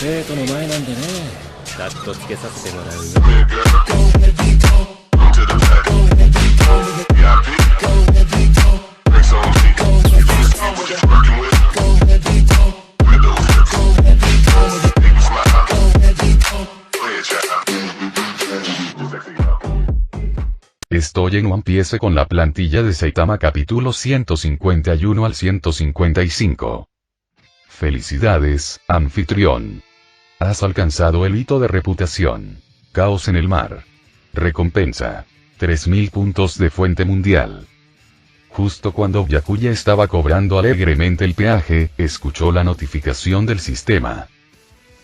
生徒の前なんでね、カットつけさせてもらうよ。Estoy en One Piece con la plantilla de Saitama capítulo 151 al 155. Felicidades, anfitrión. Has alcanzado el hito de reputación. Caos en el mar. Recompensa. 3000 puntos de fuente mundial. Justo cuando Byakuya estaba cobrando alegremente el peaje, escuchó la notificación del sistema.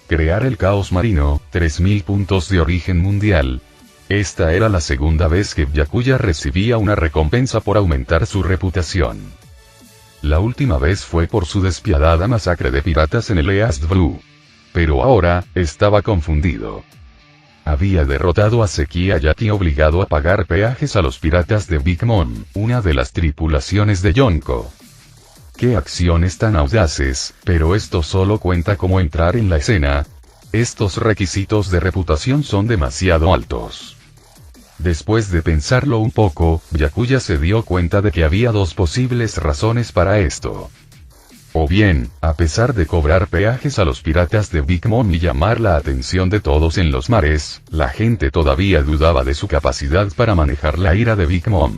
Crear el caos marino, 3000 puntos de origen mundial. Esta era la segunda vez que Byakuya recibía una recompensa por aumentar su reputación. La última vez fue por su despiadada masacre de piratas en el East Blue. Pero ahora, estaba confundido. Había derrotado a Seki Ayaki obligado a pagar peajes a los piratas de Big Mom, una de las tripulaciones de Yonko. Qué acciones tan audaces, pero esto solo cuenta como entrar en la escena. Estos requisitos de reputación son demasiado altos. Después de pensarlo un poco, Byakuya se dio cuenta de que había dos posibles razones para esto. O bien, a pesar de cobrar peajes a los piratas de Big Mom y llamar la atención de todos en los mares, la gente todavía dudaba de su capacidad para manejar la ira de Big Mom.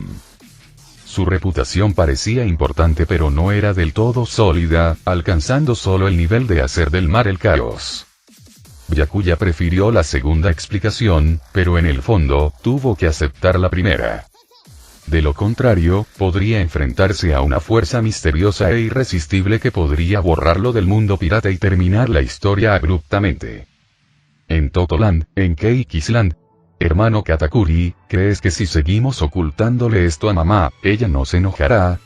Su reputación parecía importante pero no era del todo sólida, alcanzando solo el nivel de hacer del mar el caos. Byakuya prefirió la segunda explicación, pero en el fondo, tuvo que aceptar la primera. De lo contrario, podría enfrentarse a una fuerza misteriosa e irresistible que podría borrarlo del mundo pirata y terminar la historia abruptamente. En Totoland, en Cake Island. Hermano Katakuri, ¿crees que si seguimos ocultándole esto a mamá, ella no se enojará?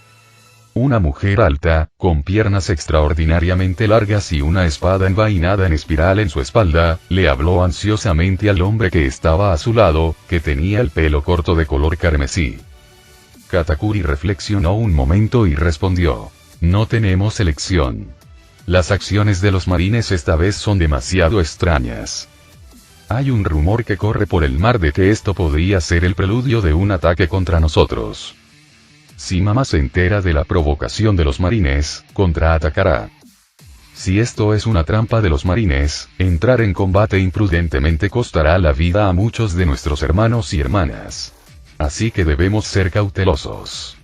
Una mujer alta, con piernas extraordinariamente largas y una espada envainada en espiral en su espalda, le habló ansiosamente al hombre que estaba a su lado, que tenía el pelo corto de color carmesí. Katakuri reflexionó un momento y respondió: no tenemos elección. Las acciones de los marines esta vez son demasiado extrañas. Hay un rumor que corre por el mar de que esto podría ser el preludio de un ataque contra nosotros. Si mamá se entera de la provocación de los marines, contraatacará. Si esto es una trampa de los marines, entrar en combate imprudentemente costará la vida a muchos de nuestros hermanos y hermanas. Así que debemos ser cautelosos.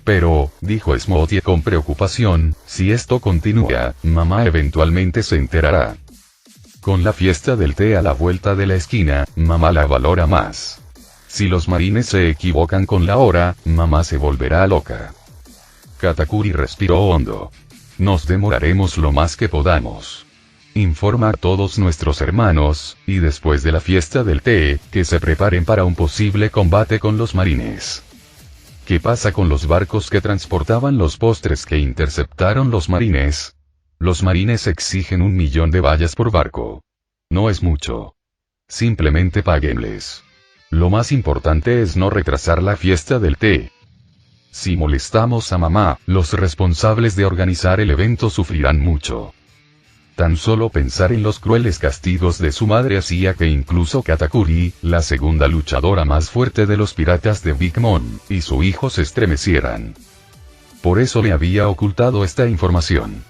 Pero, dijo Smoothie con preocupación, si esto continúa, mamá eventualmente se enterará. Con la fiesta del té a la vuelta de la esquina, mamá la valora más. Si los marines se equivocan con la hora, mamá se volverá loca. Katakuri respiró hondo. Nos demoraremos lo más que podamos. Informa a todos nuestros hermanos, y después de la fiesta del té, que se preparen para un posible combate con los marines. ¿Qué pasa con los barcos que transportaban los postres que interceptaron los marines? Los marines exigen 1 millón de vallas por barco. No es mucho. Simplemente páguenles. Lo más importante es no retrasar la fiesta del té. Si molestamos a mamá, los responsables de organizar el evento sufrirán mucho. Tan solo pensar en los crueles castigos de su madre hacía que incluso Katakuri, la segunda luchadora más fuerte de los piratas de Big Mom, y su hijo se estremecieran. Por eso le había ocultado esta información.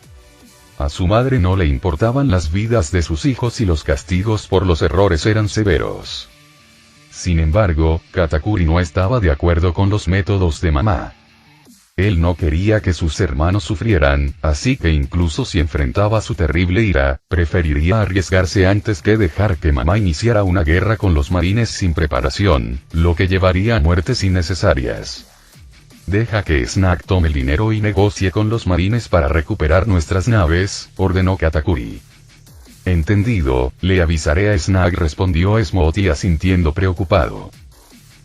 A su madre no le importaban las vidas de sus hijos y los castigos por los errores eran severos. Sin embargo, Katakuri no estaba de acuerdo con los métodos de mamá. Él no quería que sus hermanos sufrieran, así que incluso si enfrentaba su terrible ira, preferiría arriesgarse antes que dejar que mamá iniciara una guerra con los marines sin preparación, lo que llevaría a muertes innecesarias. Deja que Snack tome el dinero y negocie con los marines para recuperar nuestras naves, ordenó Katakuri. Entendido, le avisaré a Snack, respondió Smoothie asintiendo preocupado.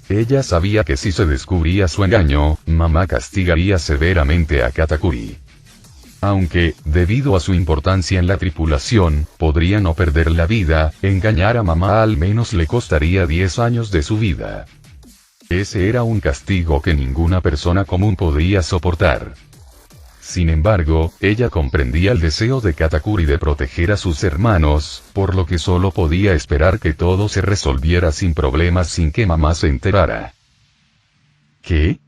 Ella sabía que si se descubría su engaño, mamá castigaría severamente a Katakuri. Aunque, debido a su importancia en la tripulación, podría no perder la vida, engañar a mamá al menos le costaría 10 años de su vida. Ese era un castigo que ninguna persona común podría soportar. Sin embargo, ella comprendía el deseo de Katakuri de proteger a sus hermanos, por lo que solo podía esperar que todo se resolviera sin problemas sin que mamá se enterara. ¿Qué?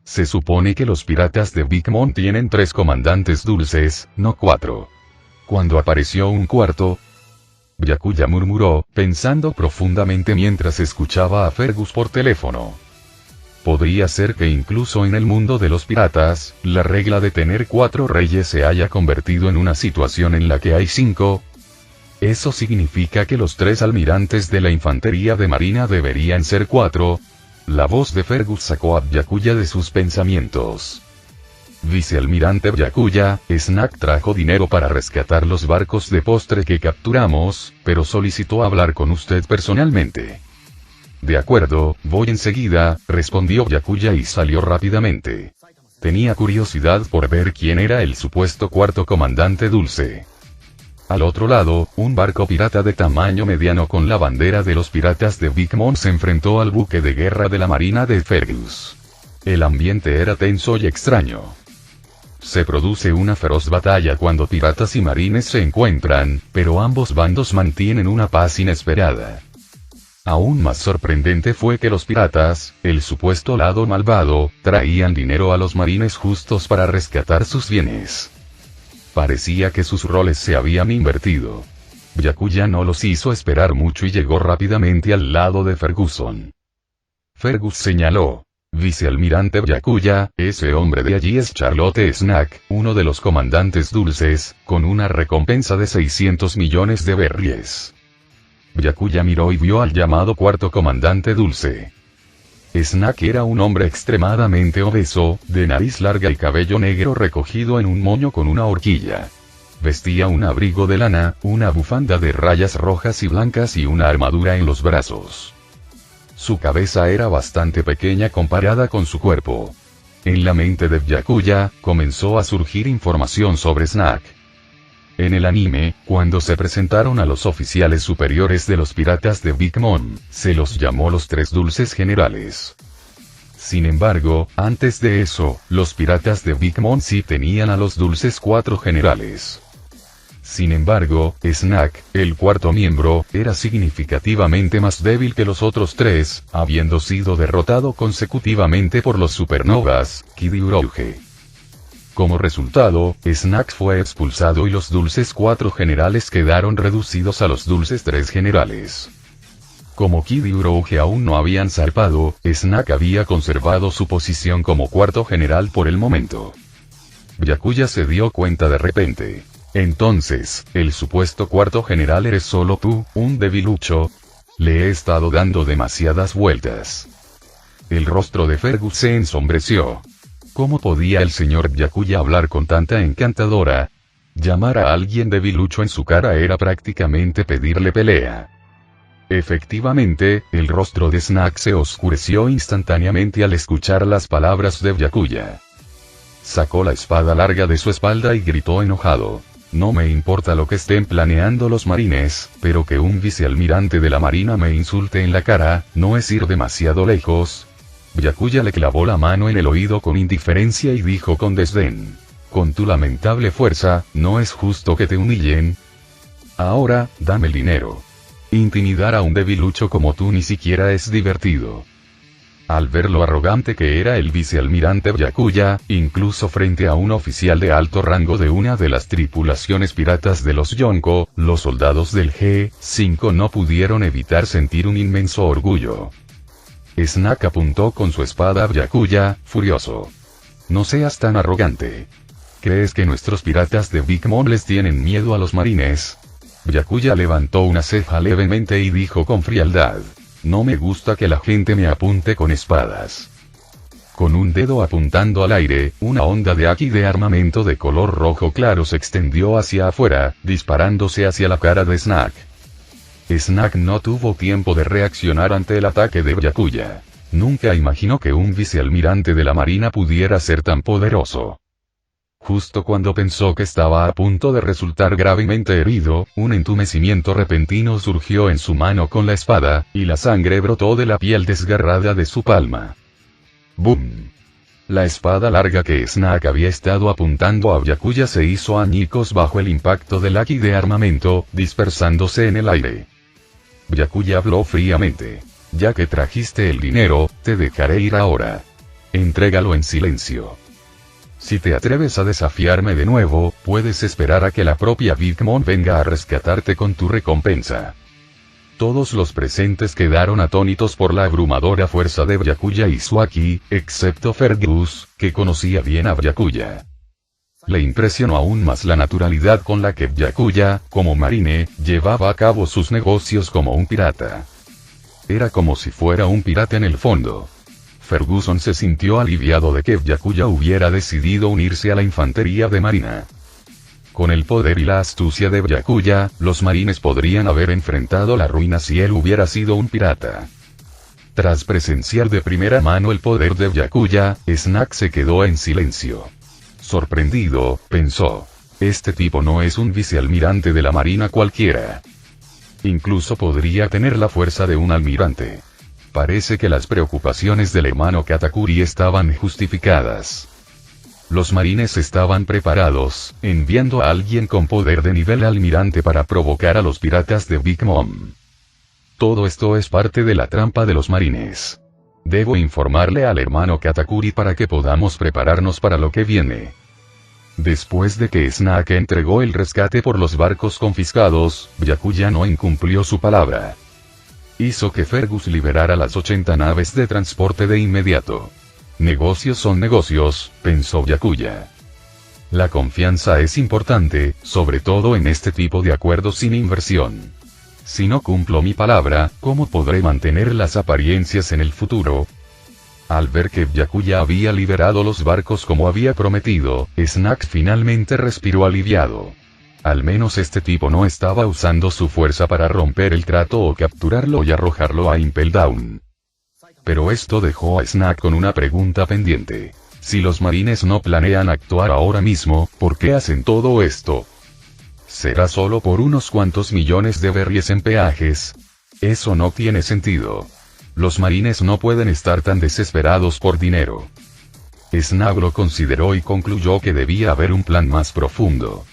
Se supone que los piratas de Big Mom tienen 3 comandantes dulces, no 4. Cuando apareció un cuarto, Byakuya murmuró, pensando profundamente mientras escuchaba a Fergus por teléfono. Podría ser que incluso en el mundo de los piratas, la regla de tener 4 reyes se haya convertido en una situación en la que hay 5. Eso significa que los 3 almirantes de la infantería de marina deberían ser 4. La voz de Fergus sacó a Byakuya de sus pensamientos. Vicealmirante Byakuya, Snack trajo dinero para rescatar los barcos de postre que capturamos, pero solicitó hablar con usted personalmente. De acuerdo, voy enseguida, respondió Byakuya y salió rápidamente. Tenía curiosidad por ver quién era el supuesto cuarto comandante dulce. Al otro lado, un barco pirata de tamaño mediano con la bandera de los piratas de Big Mom se enfrentó al buque de guerra de la marina de Fergus. El ambiente era tenso y extraño. Se produce una feroz batalla cuando piratas y marines se encuentran, pero ambos bandos mantienen una paz inesperada. Aún más sorprendente fue que los piratas, el supuesto lado malvado, traían dinero a los marines justos para rescatar sus bienes. Parecía que sus roles se habían invertido. Byakuya no los hizo esperar mucho y llegó rápidamente al lado de Ferguson. Fergus señaló. Vicealmirante Byakuya, ese hombre de allí es Charlotte Snack, uno de los comandantes dulces, con una recompensa de 600 millones de berries. Byakuya miró y vio al llamado cuarto comandante dulce. Snack era un hombre extremadamente obeso, de nariz larga y cabello negro recogido en un moño con una horquilla. Vestía un abrigo de lana, una bufanda de rayas rojas y blancas y una armadura en los brazos. Su cabeza era bastante pequeña comparada con su cuerpo. En la mente de Byakuya, comenzó a surgir información sobre Snack. En el anime, cuando se presentaron a los oficiales superiores de los piratas de Big Mom, se los llamó los 3 dulces generales. Sin embargo, antes de eso, los piratas de Big Mom sí tenían a los dulces 4 generales. Sin embargo, Snack, el cuarto miembro, era significativamente más débil que los otros 3, habiendo sido derrotado consecutivamente por los supernovas, Kid y Urouge. Como resultado, Snack fue expulsado y los dulces 4 generales quedaron reducidos a los dulces 3 generales. Como Kid y Urouge aún no habían zarpado, Snack había conservado su posición como cuarto general por el momento. Byakuya se dio cuenta de repente. Entonces, el supuesto cuarto general eres solo tú, un debilucho. Le he estado dando demasiadas vueltas. El rostro de Fergus se ensombreció. ¿Cómo podía el señor Byakuya hablar con tanta encantadora? Llamar a alguien debilucho en su cara era prácticamente pedirle pelea. Efectivamente, el rostro de Snack se oscureció instantáneamente al escuchar las palabras de Byakuya. Sacó la espada larga de su espalda y gritó enojado. No me importa lo que estén planeando los marines, pero que un vicealmirante de la marina me insulte en la cara, ¿no es ir demasiado lejos? Byakuya le clavó la mano en el oído con indiferencia y dijo con desdén. Con tu lamentable fuerza, ¿no es justo que te humillen? Ahora, dame el dinero. Intimidar a un debilucho como tú ni siquiera es divertido. Al ver lo arrogante que era el vicealmirante Byakuya, incluso frente a un oficial de alto rango de una de las tripulaciones piratas de los Yonko, los soldados del G5 no pudieron evitar sentir un inmenso orgullo. Snack apuntó con su espada a Byakuya, furioso. No seas tan arrogante. ¿Crees que nuestros piratas de Big Mom les tienen miedo a los marines? Byakuya levantó una ceja levemente y dijo con frialdad. No me gusta que la gente me apunte con espadas. Con un dedo apuntando al aire, una onda de haki de armamento de color rojo claro se extendió hacia afuera, disparándose hacia la cara de Snack. Snack no tuvo tiempo de reaccionar ante el ataque de Byakuya. Nunca imaginó que un vicealmirante de la marina pudiera ser tan poderoso. Justo cuando pensó que estaba a punto de resultar gravemente herido, un entumecimiento repentino surgió en su mano con la espada, y la sangre brotó de la piel desgarrada de su palma. ¡Bum! La espada larga que Snack había estado apuntando a Byakuya se hizo añicos bajo el impacto del haki de armamento, dispersándose en el aire. Byakuya habló fríamente. Ya que trajiste el dinero, te dejaré ir ahora. Entrégalo en silencio. Si te atreves a desafiarme de nuevo, puedes esperar a que la propia Big Mom venga a rescatarte con tu recompensa. Todos los presentes quedaron atónitos por la abrumadora fuerza de Byakuya y su haki, excepto Fergus, que conocía bien a Byakuya. Le impresionó aún más la naturalidad con la que Byakuya, como marine, llevaba a cabo sus negocios como un pirata. Era como si fuera un pirata en el fondo. Ferguson se sintió aliviado de que Byakuya hubiera decidido unirse a la infantería de marina. Con el poder y la astucia de Byakuya, los marines podrían haber enfrentado la ruina si él hubiera sido un pirata. Tras presenciar de primera mano el poder de Byakuya, Snack se quedó en silencio. Sorprendido, pensó: este tipo no es un vicealmirante de la marina cualquiera. Incluso podría tener la fuerza de un almirante. Parece que las preocupaciones del hermano Katakuri estaban justificadas. Los marines estaban preparados, enviando a alguien con poder de nivel almirante para provocar a los piratas de Big Mom. Todo esto es parte de la trampa de los marines. Debo informarle al hermano Katakuri para que podamos prepararnos para lo que viene. Después de que Snack entregó el rescate por los barcos confiscados, Byakuya no incumplió su palabra. Hizo que Fergus liberara las 80 naves de transporte de inmediato. Negocios son negocios, pensó Byakuya. La confianza es importante, sobre todo en este tipo de acuerdos sin inversión. Si no cumplo mi palabra, ¿cómo podré mantener las apariencias en el futuro? Al ver que Byakuya había liberado los barcos como había prometido, Snack finalmente respiró aliviado. Al menos este tipo no estaba usando su fuerza para romper el trato o capturarlo y arrojarlo a Impel Down. Pero esto dejó a Snack con una pregunta pendiente. Si los marines no planean actuar ahora mismo, ¿por qué hacen todo esto? ¿Será solo por unos cuantos millones de berries en peajes? Eso no tiene sentido. Los marines no pueden estar tan desesperados por dinero. Snack lo consideró y concluyó que debía haber un plan más profundo.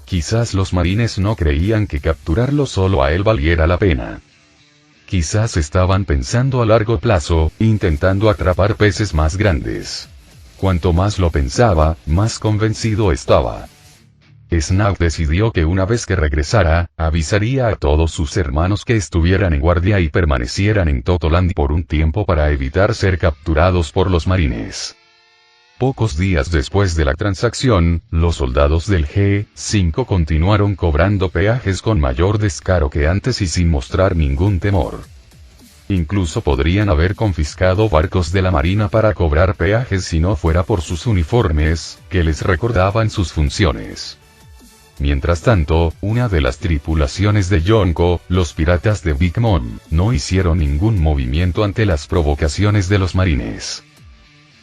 Quizás los marines no creían que capturarlo solo a él valiera la pena. Quizás estaban pensando a largo plazo, intentando atrapar peces más grandes. Cuanto más lo pensaba, más convencido estaba. Snack decidió que una vez que regresara, avisaría a todos sus hermanos que estuvieran en guardia y permanecieran en Totoland por un tiempo para evitar ser capturados por los marines. Pocos días después de la transacción, los soldados del G5 continuaron cobrando peajes con mayor descaro que antes y sin mostrar ningún temor. Incluso podrían haber confiscado barcos de la marina para cobrar peajes si no fuera por sus uniformes, que les recordaban sus funciones. Mientras tanto, una de las tripulaciones de Yonko, los piratas de Big Mom, no hicieron ningún movimiento ante las provocaciones de los marines.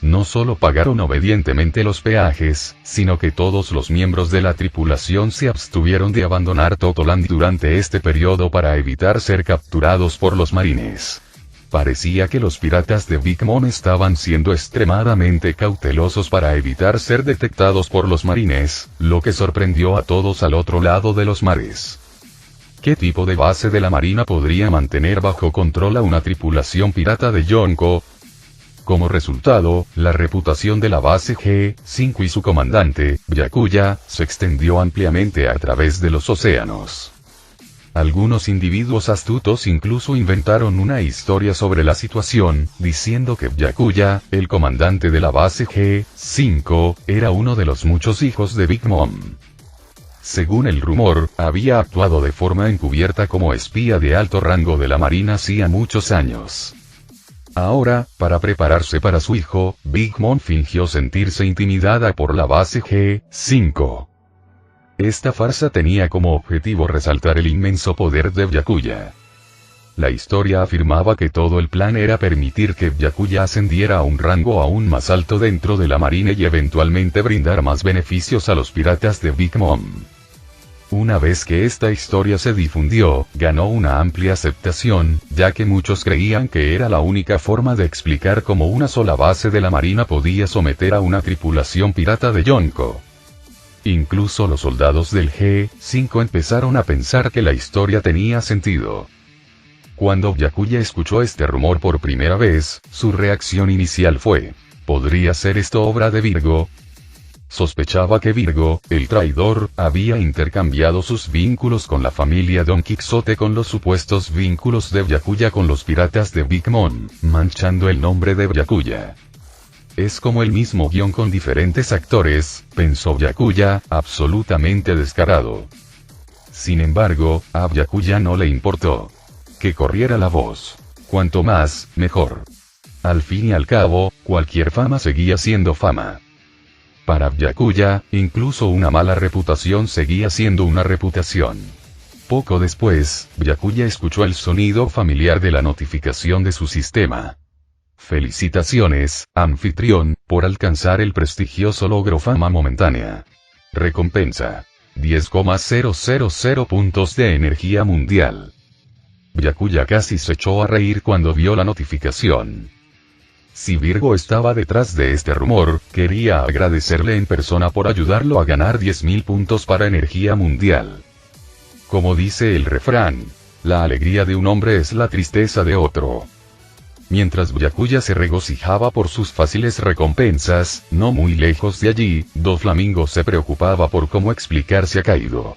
No solo pagaron obedientemente los peajes, sino que todos los miembros de la tripulación se abstuvieron de abandonar Totoland durante este periodo para evitar ser capturados por los marines. Parecía que los piratas de Big Mom estaban siendo extremadamente cautelosos para evitar ser detectados por los marines, lo que sorprendió a todos al otro lado de los mares. ¿Qué tipo de base de la marina podría mantener bajo control a una tripulación pirata de Yonko? Como resultado, la reputación de la base G5 y su comandante, Byakuya, se extendió ampliamente a través de los océanos. Algunos individuos astutos incluso inventaron una historia sobre la situación, diciendo que Byakuya, el comandante de la base G5, era uno de los muchos hijos de Big Mom. Según el rumor, había actuado de forma encubierta como espía de alto rango de la marina hacía muchos años. Ahora, para prepararse para su hijo, Big Mom fingió sentirse intimidada por la base G5. Esta farsa tenía como objetivo resaltar el inmenso poder de Byakuya. La historia afirmaba que todo el plan era permitir que Byakuya ascendiera a un rango aún más alto dentro de la marina y eventualmente brindar más beneficios a los piratas de Big Mom. Una vez que esta historia se difundió, ganó una amplia aceptación, ya que muchos creían que era la única forma de explicar cómo una sola base de la marina podía someter a una tripulación pirata de Yonko. Incluso los soldados del G5 empezaron a pensar que la historia tenía sentido. Cuando Byakuya escuchó este rumor por primera vez, su reacción inicial fue: ¿podría ser esto obra de Virgo? Sospechaba que Virgo, el traidor, había intercambiado sus vínculos con la familia Don Quixote con los supuestos vínculos de Byakuya con los piratas de Big Mom, manchando el nombre de Byakuya. Es como el mismo guión con diferentes actores, pensó Byakuya, absolutamente descarado. Sin embargo, a Byakuya no le importó que corriera la voz. Cuanto más, mejor. Al fin y al cabo, cualquier fama seguía siendo fama. Para Byakuya, incluso una mala reputación seguía siendo una reputación. Poco después, Byakuya escuchó el sonido familiar de la notificación de su sistema. Felicitaciones, anfitrión, por alcanzar el prestigioso logro fama momentánea. Recompensa: 10,000 puntos de energía mundial. Byakuya casi se echó a reír cuando vio la notificación. Si Virgo estaba detrás de este rumor, quería agradecerle en persona por ayudarlo a ganar 10.000 puntos para energía mundial. Como dice el refrán, la alegría de un hombre es la tristeza de otro. Mientras Byakuya se regocijaba por sus fáciles recompensas, no muy lejos de allí, Doflamingo se preocupaba por cómo explicarse a Kaido.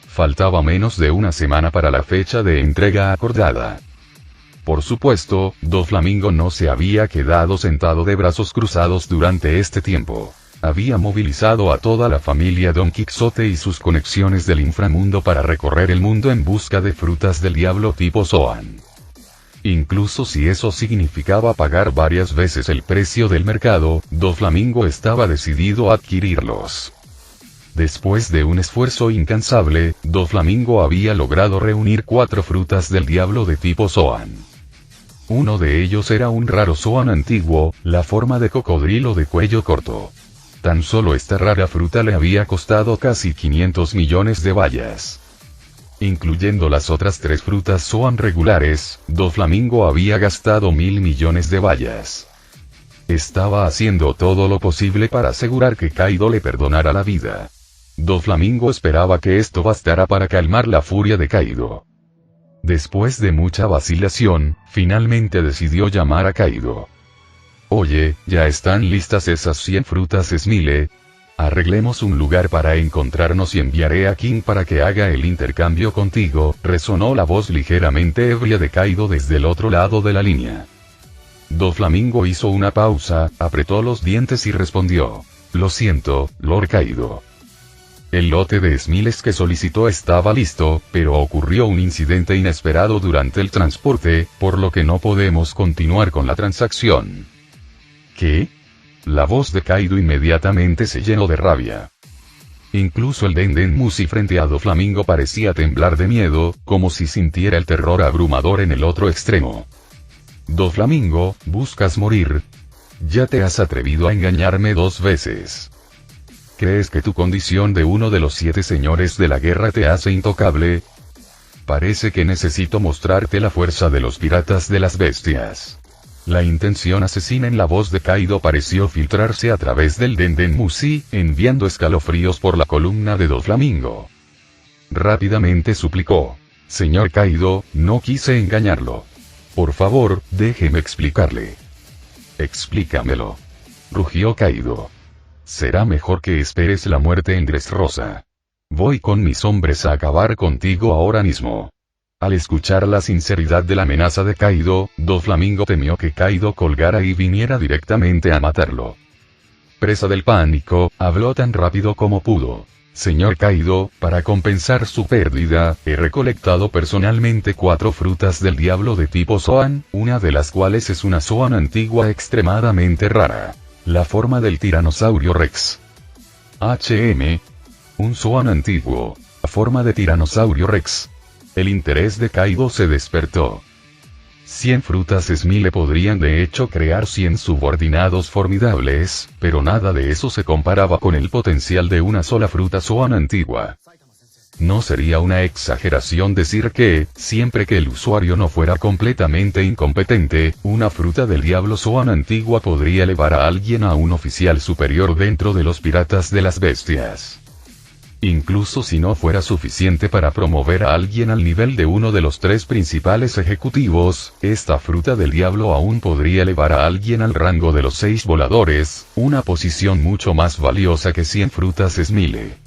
Faltaba menos de una semana para la fecha de entrega acordada. Por supuesto, Doflamingo no se había quedado sentado de brazos cruzados durante este tiempo. Había movilizado a toda la familia Don Quixote y sus conexiones del inframundo para recorrer el mundo en busca de frutas del diablo tipo Zoan. Incluso si eso significaba pagar varias veces el precio del mercado, Doflamingo estaba decidido a adquirirlos. Después de un esfuerzo incansable, Doflamingo había logrado reunir 4 frutas del diablo de tipo Zoan. Uno de ellos era un raro Zoan antiguo, la forma de cocodrilo de cuello corto. Tan solo esta rara fruta le había costado casi 500 millones de bayas. Incluyendo las otras 3 frutas Zoan regulares, Doflamingo había gastado 1.000 millones de bayas. Estaba haciendo todo lo posible para asegurar que Kaido le perdonara la vida. Doflamingo esperaba que esto bastara para calmar la furia de Kaido. Después de mucha vacilación, finalmente decidió llamar a Kaido. Oye, ¿ya están listas esas 100 frutas Smile? Arreglemos un lugar para encontrarnos y enviaré a King para que haga el intercambio contigo, resonó la voz ligeramente ebria de Kaido desde el otro lado de la línea. Doflamingo hizo una pausa, apretó los dientes y respondió: lo siento, Lord Kaido. El lote de Smiles que solicitó estaba listo, pero ocurrió un incidente inesperado durante el transporte, por lo que no podemos continuar con la transacción. ¿Qué? La voz de Kaido inmediatamente se llenó de rabia. Incluso el Denden Mushi frente a Doflamingo parecía temblar de miedo, como si sintiera el terror abrumador en el otro extremo. Doflamingo, ¿buscas morir? Ya te has atrevido a engañarme 2 veces. ¿Crees que tu condición de uno de los 7 señores de la guerra te hace intocable? Parece que necesito mostrarte la fuerza de los piratas de las bestias. La intención asesina en la voz de Kaido pareció filtrarse a través del Denden Mushi, enviando escalofríos por la columna de Doflamingo. Rápidamente suplicó: señor Kaido, no quise engañarlo. Por favor, déjeme explicarle. Explícamelo. Rugió Kaido. Será mejor que esperes la muerte en Dressrosa. Voy con mis hombres a acabar contigo ahora mismo. Al escuchar la sinceridad de la amenaza de Kaido, Doflamingo temió que Kaido colgara y viniera directamente a matarlo. Presa del pánico, habló tan rápido como pudo. Señor Kaido, para compensar su pérdida, he recolectado personalmente 4 frutas del diablo de tipo Zoan, una de las cuales es una Zoan antigua extremadamente rara. La forma del tiranosaurio Rex. Un Zoan antiguo. La forma de tiranosaurio Rex. El interés de Kaido se despertó. 100 frutas Smile podrían de hecho crear 100 subordinados formidables, pero nada de eso se comparaba con el potencial de una sola fruta Zoan antigua. No sería una exageración decir que, siempre que el usuario no fuera completamente incompetente, una fruta del diablo Zoan antigua podría elevar a alguien a un oficial superior dentro de los piratas de las bestias. Incluso si no fuera suficiente para promover a alguien al nivel de uno de los 3 principales ejecutivos, esta fruta del diablo aún podría elevar a alguien al rango de los 6 voladores, una posición mucho más valiosa que 100 frutas Smile.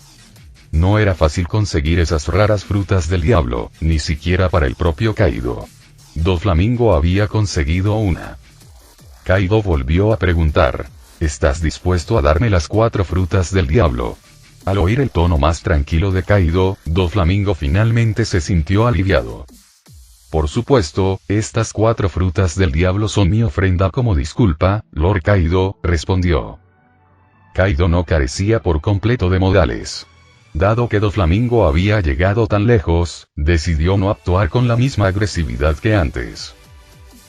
No era fácil conseguir esas raras frutas del diablo, ni siquiera para el propio Kaido. Doflamingo había conseguido una. Kaido volvió a preguntar: ¿estás dispuesto a darme las 4 frutas del diablo? Al oír el tono más tranquilo de Kaido, Doflamingo finalmente se sintió aliviado. Por supuesto, estas 4 frutas del diablo son mi ofrenda como disculpa, Lord Kaido, respondió. Kaido no carecía por completo de modales. Dado que Doflamingo había llegado tan lejos, decidió no actuar con la misma agresividad que antes.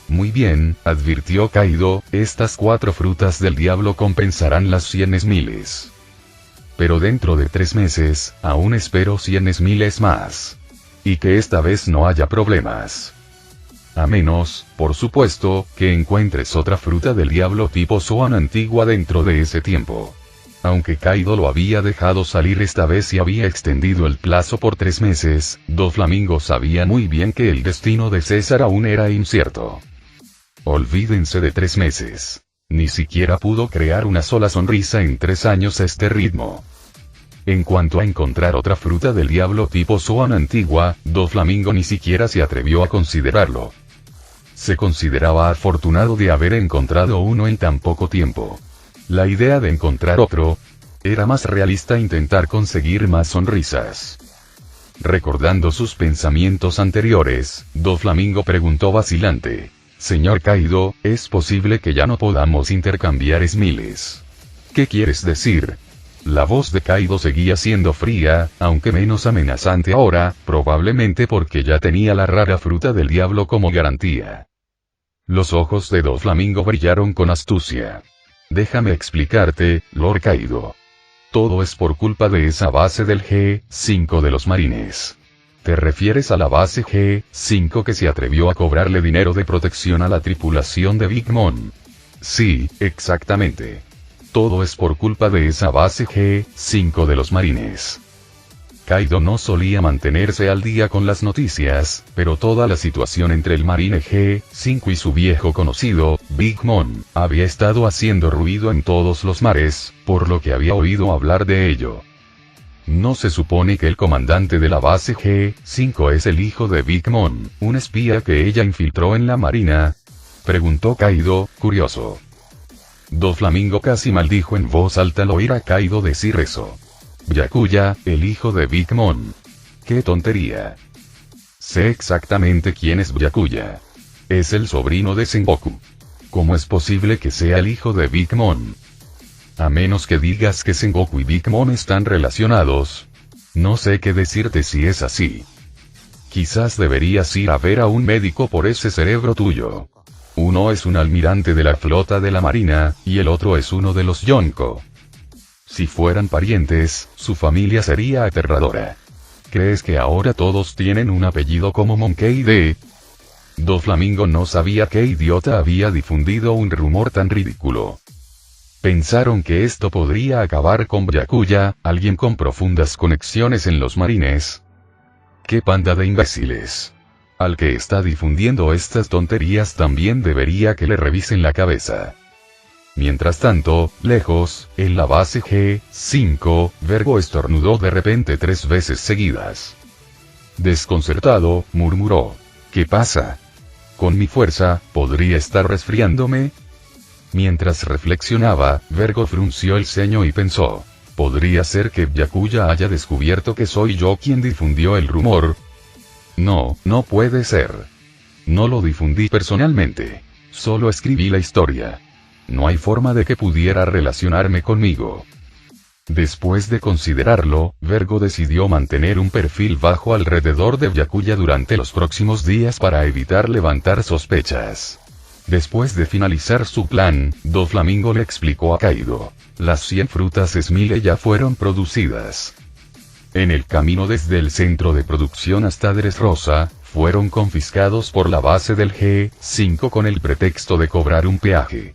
Muy bien, advirtió Kaido, estas 4 frutas del diablo compensarán las 100 Smiles. Pero dentro de 3 meses, aún espero 100 Smiles más. Y que esta vez no haya problemas. A menos, por supuesto, que encuentres otra fruta del diablo tipo Zoan antigua dentro de ese tiempo. Aunque Kaido lo había dejado salir esta vez y había extendido el plazo por 3 meses, Doflamingo sabía muy bien que el destino de César aún era incierto. Olvídense de 3 meses. Ni siquiera pudo crear una sola sonrisa en 3 años a este ritmo. En cuanto a encontrar otra fruta del diablo tipo Zoan antigua, Doflamingo ni siquiera se atrevió a considerarlo. Se consideraba afortunado de haber encontrado uno en tan poco tiempo. La idea de encontrar otro, era más realista intentar conseguir más sonrisas. Recordando sus pensamientos anteriores, Doflamingo preguntó vacilante: Señor Kaido, ¿es posible que ya no podamos intercambiar Smiles? ¿Qué quieres decir? La voz de Kaido seguía siendo fría, aunque menos amenazante ahora, probablemente porque ya tenía la rara fruta del diablo como garantía. Los ojos de Doflamingo brillaron con astucia. Déjame explicarte, Lord Kaido. Todo es por culpa de esa base del G5 de los marines. ¿Te refieres a la base G5 que se atrevió a cobrarle dinero de protección a la tripulación de Big Mom? Sí, exactamente. Todo es por culpa de esa base G5 de los marines. Kaido no solía mantenerse al día con las noticias, pero toda la situación entre el marine G5 y su viejo conocido, Big Mom, había estado haciendo ruido en todos los mares, por lo que había oído hablar de ello. ¿No se supone que el comandante de la base G5 es el hijo de Big Mom, un espía que ella infiltró en la marina? Preguntó Kaido, curioso. Doflamingo casi maldijo en voz alta al oír a Kaido decir eso. Byakuya, el hijo de Big Mom. ¡Qué tontería! Sé exactamente quién es Byakuya. Es el sobrino de Sengoku. ¿Cómo es posible que sea el hijo de Big Mom? A menos que digas que Sengoku y Big Mom están relacionados. No sé qué decirte si es así. Quizás deberías ir a ver a un médico por ese cerebro tuyo. Uno es un almirante de la flota de la marina, y el otro es uno de los Yonko. Si fueran parientes, su familia sería aterradora. ¿Crees que ahora todos tienen un apellido como Monkey D? Doflamingo no sabía qué idiota había difundido un rumor tan ridículo. Pensaron que esto podría acabar con Byakuya, alguien con profundas conexiones en los marines. ¡Qué panda de imbéciles! Al que está difundiendo estas tonterías también debería que le revisen la cabeza. Mientras tanto, lejos, en la base G5, Vergo estornudó de repente 3 veces seguidas. Desconcertado, murmuró: ¿qué pasa? Con mi fuerza, ¿podría estar resfriándome? Mientras reflexionaba, Vergo frunció el ceño y pensó: ¿podría ser que Byakuya haya descubierto que soy yo quien difundió el rumor? No, no puede ser. No lo difundí personalmente. Solo escribí la historia. No hay forma de que pudiera relacionarme conmigo. Después de considerarlo, Vergo decidió mantener un perfil bajo alrededor de Byakuya durante los próximos días para evitar levantar sospechas. Después de finalizar su plan, Doflamingo le explicó a Kaido: las 100 frutas Smile ya fueron producidas. en el camino desde el centro de producción hasta Dressrosa, fueron confiscados por la base del G5 con el pretexto de cobrar un peaje.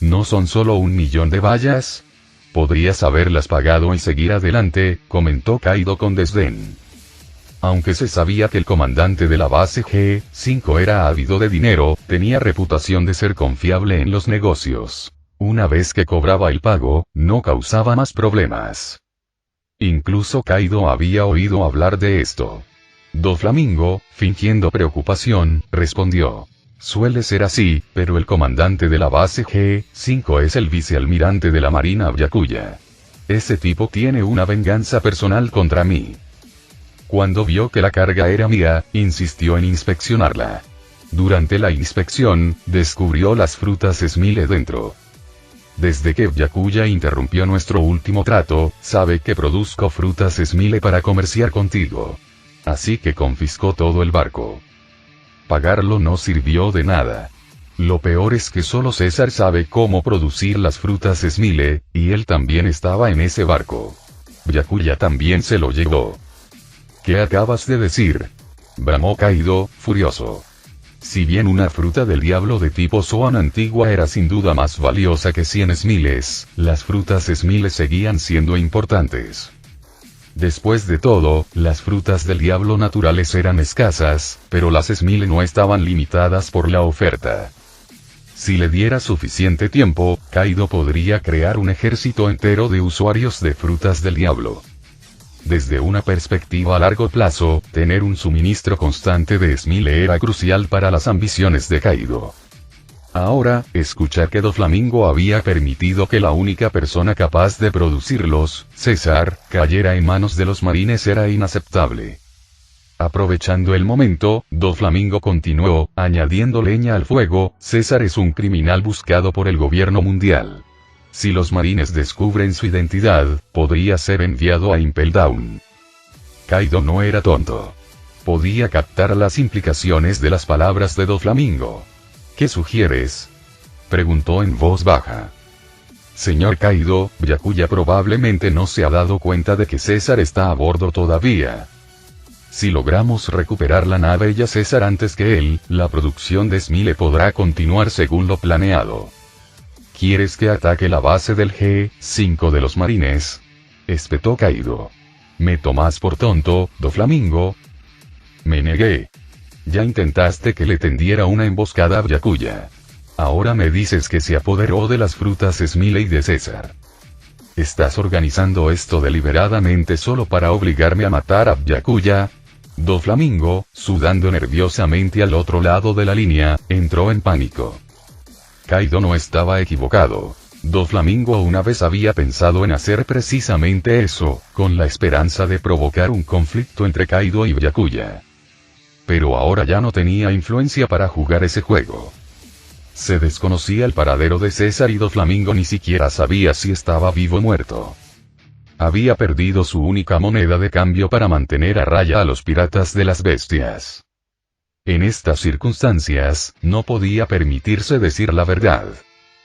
¿No son solo 1 millón de vallas? Podrías haberlas pagado y seguir adelante, comentó Kaido con desdén. Aunque se sabía que el comandante de la base G5 era ávido de dinero, tenía reputación de ser confiable en los negocios. Una vez que cobraba el pago, no causaba más problemas. Incluso Kaido había oído hablar de esto. Doflamingo, fingiendo preocupación, respondió. Suele ser así, pero el comandante de la base G5 es el vicealmirante de la Marina Byakuya. Ese tipo tiene una venganza personal contra mí. Cuando vio que la carga era mía, insistió en inspeccionarla. Durante la inspección, descubrió las frutas Smile dentro. Desde que Byakuya interrumpió nuestro último trato, sabe que produzco frutas Smile para comerciar contigo. Así que confiscó todo el barco. Pagarlo no sirvió de nada. Lo peor es que solo César sabe cómo producir las frutas Smile, y él también estaba en ese barco. Byakuya también se lo llevó. ¿Qué acabas de decir? Bramó Kaido, furioso. Si bien una fruta del diablo de tipo Zoan antigua era sin duda más valiosa que 100 Smiles, las frutas Smile seguían siendo importantes. Después de todo, las frutas del diablo naturales eran escasas, pero las Smile no estaban limitadas por la oferta. Si le diera suficiente tiempo, Kaido podría crear un ejército entero de usuarios de frutas del diablo. Desde una perspectiva a largo plazo, tener un suministro constante de Smile era crucial para las ambiciones de Kaido. Ahora, escuchar que Doflamingo había permitido que la única persona capaz de producirlos, César, cayera en manos de los marines era inaceptable. Aprovechando el momento, Doflamingo continuó, añadiendo leña al fuego, César es un criminal buscado por el gobierno mundial. Si los marines descubren su identidad, podría ser enviado a Impel Down. Kaido no era tonto. Podía captar las implicaciones de las palabras de Doflamingo. ¿Qué sugieres? Preguntó en voz baja. Señor Kaido, Byakuya probablemente no se ha dado cuenta de que César está a bordo todavía. Si logramos recuperar la nave y a César antes que él, la producción de Smile podrá continuar según lo planeado. ¿Quieres que ataque la base del G5 de los marines? Espetó Kaido. ¿Me tomas por tonto, Doflamingo? Me negué. Ya intentaste que le tendiera una emboscada a Byakuya. Ahora me dices que se apoderó de las frutas Smile y de César. ¿Estás organizando esto deliberadamente solo para obligarme a matar a Byakuya? Doflamingo, sudando nerviosamente al otro lado de la línea, entró en pánico. Kaido no estaba equivocado. Doflamingo una vez había pensado en hacer precisamente eso, con la esperanza de provocar un conflicto entre Kaido y Byakuya. Pero ahora ya no tenía influencia para jugar ese juego. Se desconocía el paradero de César y Doflamingo ni siquiera sabía si estaba vivo o muerto. Había perdido su única moneda de cambio para mantener a raya a los piratas de las bestias. En estas circunstancias, no podía permitirse decir la verdad.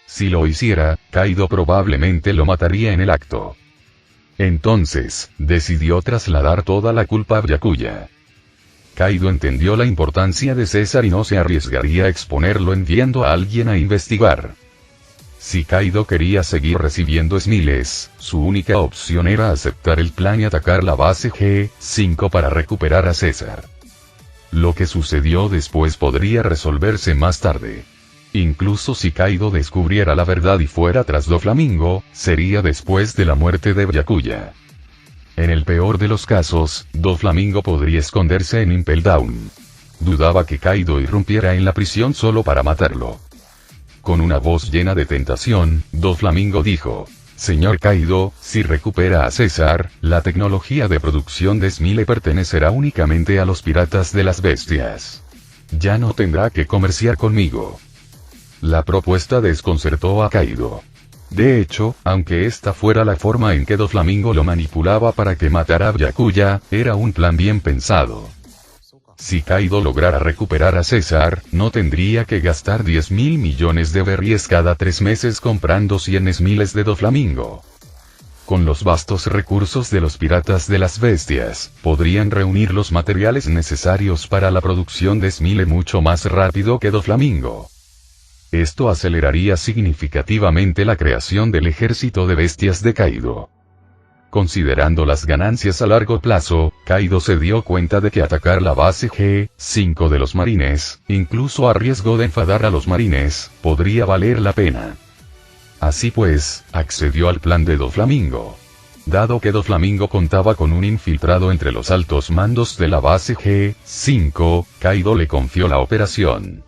Si lo hiciera, Kaido probablemente lo mataría en el acto. Entonces, decidió trasladar toda la culpa a Byakuya. Kaido entendió la importancia de César y no se arriesgaría a exponerlo enviando a alguien a investigar. Si Kaido quería seguir recibiendo Smiles, su única opción era aceptar el plan y atacar la base G5 para recuperar a César. Lo que sucedió después podría resolverse más tarde. Incluso si Kaido descubriera la verdad y fuera tras Doflamingo, sería después de la muerte de Byakuya. En el peor de los casos, Doflamingo podría esconderse en Impel Down. Dudaba que Kaido irrumpiera en la prisión solo para matarlo. Con una voz llena de tentación, Doflamingo dijo: Señor Kaido, si recupera a César, la tecnología de producción de Smile pertenecerá únicamente a los piratas de las bestias. Ya no tendrá que comerciar conmigo. La propuesta desconcertó a Kaido. De hecho, aunque esta fuera la forma en que Doflamingo lo manipulaba para que matara a Byakuya, era un plan bien pensado. Si Kaido lograra recuperar a César, no tendría que gastar 10.000 millones de berries cada 3 meses comprando 100 Smiles de Doflamingo. Con los vastos recursos de los piratas de las bestias, podrían reunir los materiales necesarios para la producción de Smile mucho más rápido que Doflamingo. Esto aceleraría significativamente la creación del ejército de bestias de Kaido. Considerando las ganancias a largo plazo, Kaido se dio cuenta de que atacar la base G5 de los marines, incluso a riesgo de enfadar a los marines, podría valer la pena. Así pues, accedió al plan de Doflamingo. Dado que Doflamingo contaba con un infiltrado entre los altos mandos de la base G5, Kaido le confió la operación.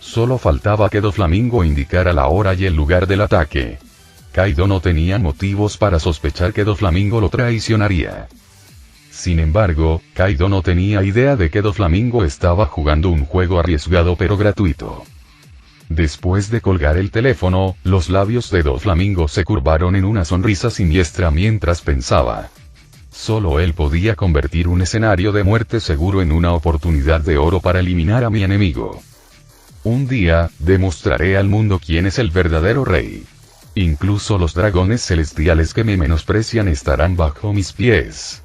Solo faltaba que Doflamingo indicara la hora y el lugar del ataque. Kaido no tenía motivos para sospechar que Doflamingo lo traicionaría. Sin embargo, Kaido no tenía idea de que Doflamingo estaba jugando un juego arriesgado pero gratuito. Después de colgar el teléfono, los labios de Doflamingo se curvaron en una sonrisa siniestra mientras pensaba. Solo él podía convertir un escenario de muerte seguro en una oportunidad de oro para eliminar a mi enemigo. Un día, demostraré al mundo quién es el verdadero rey. Incluso los dragones celestiales que me menosprecian estarán bajo mis pies.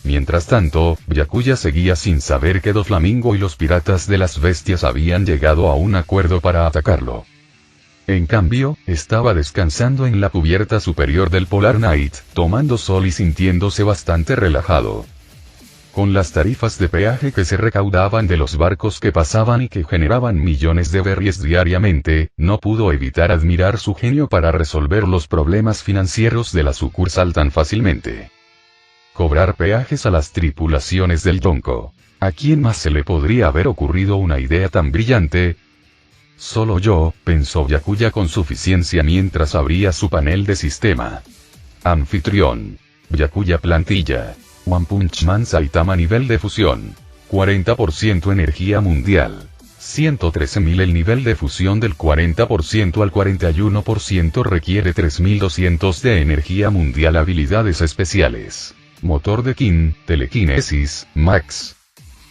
Mientras tanto, Byakuya seguía sin saber que Doflamingo y los piratas de las bestias habían llegado a un acuerdo para atacarlo. En cambio, estaba descansando en la cubierta superior del Polar Knight, tomando sol y sintiéndose bastante relajado. Con las tarifas de peaje que se recaudaban de los barcos que pasaban y que generaban millones de berries diariamente, no pudo evitar admirar su genio para resolver los problemas financieros de la sucursal tan fácilmente. Cobrar peajes a las tripulaciones del Tonko. ¿A quién más se le podría haber ocurrido una idea tan brillante? Solo yo, pensó Byakuya con suficiencia mientras abría su panel de sistema. Anfitrión. Byakuya plantilla. One Punch Man Saitama nivel de fusión. 40% energía mundial. 113.000. El nivel de fusión del 40% al 41% requiere 3.200 de energía mundial. Habilidades especiales. Motor de Kin, telequinesis, max.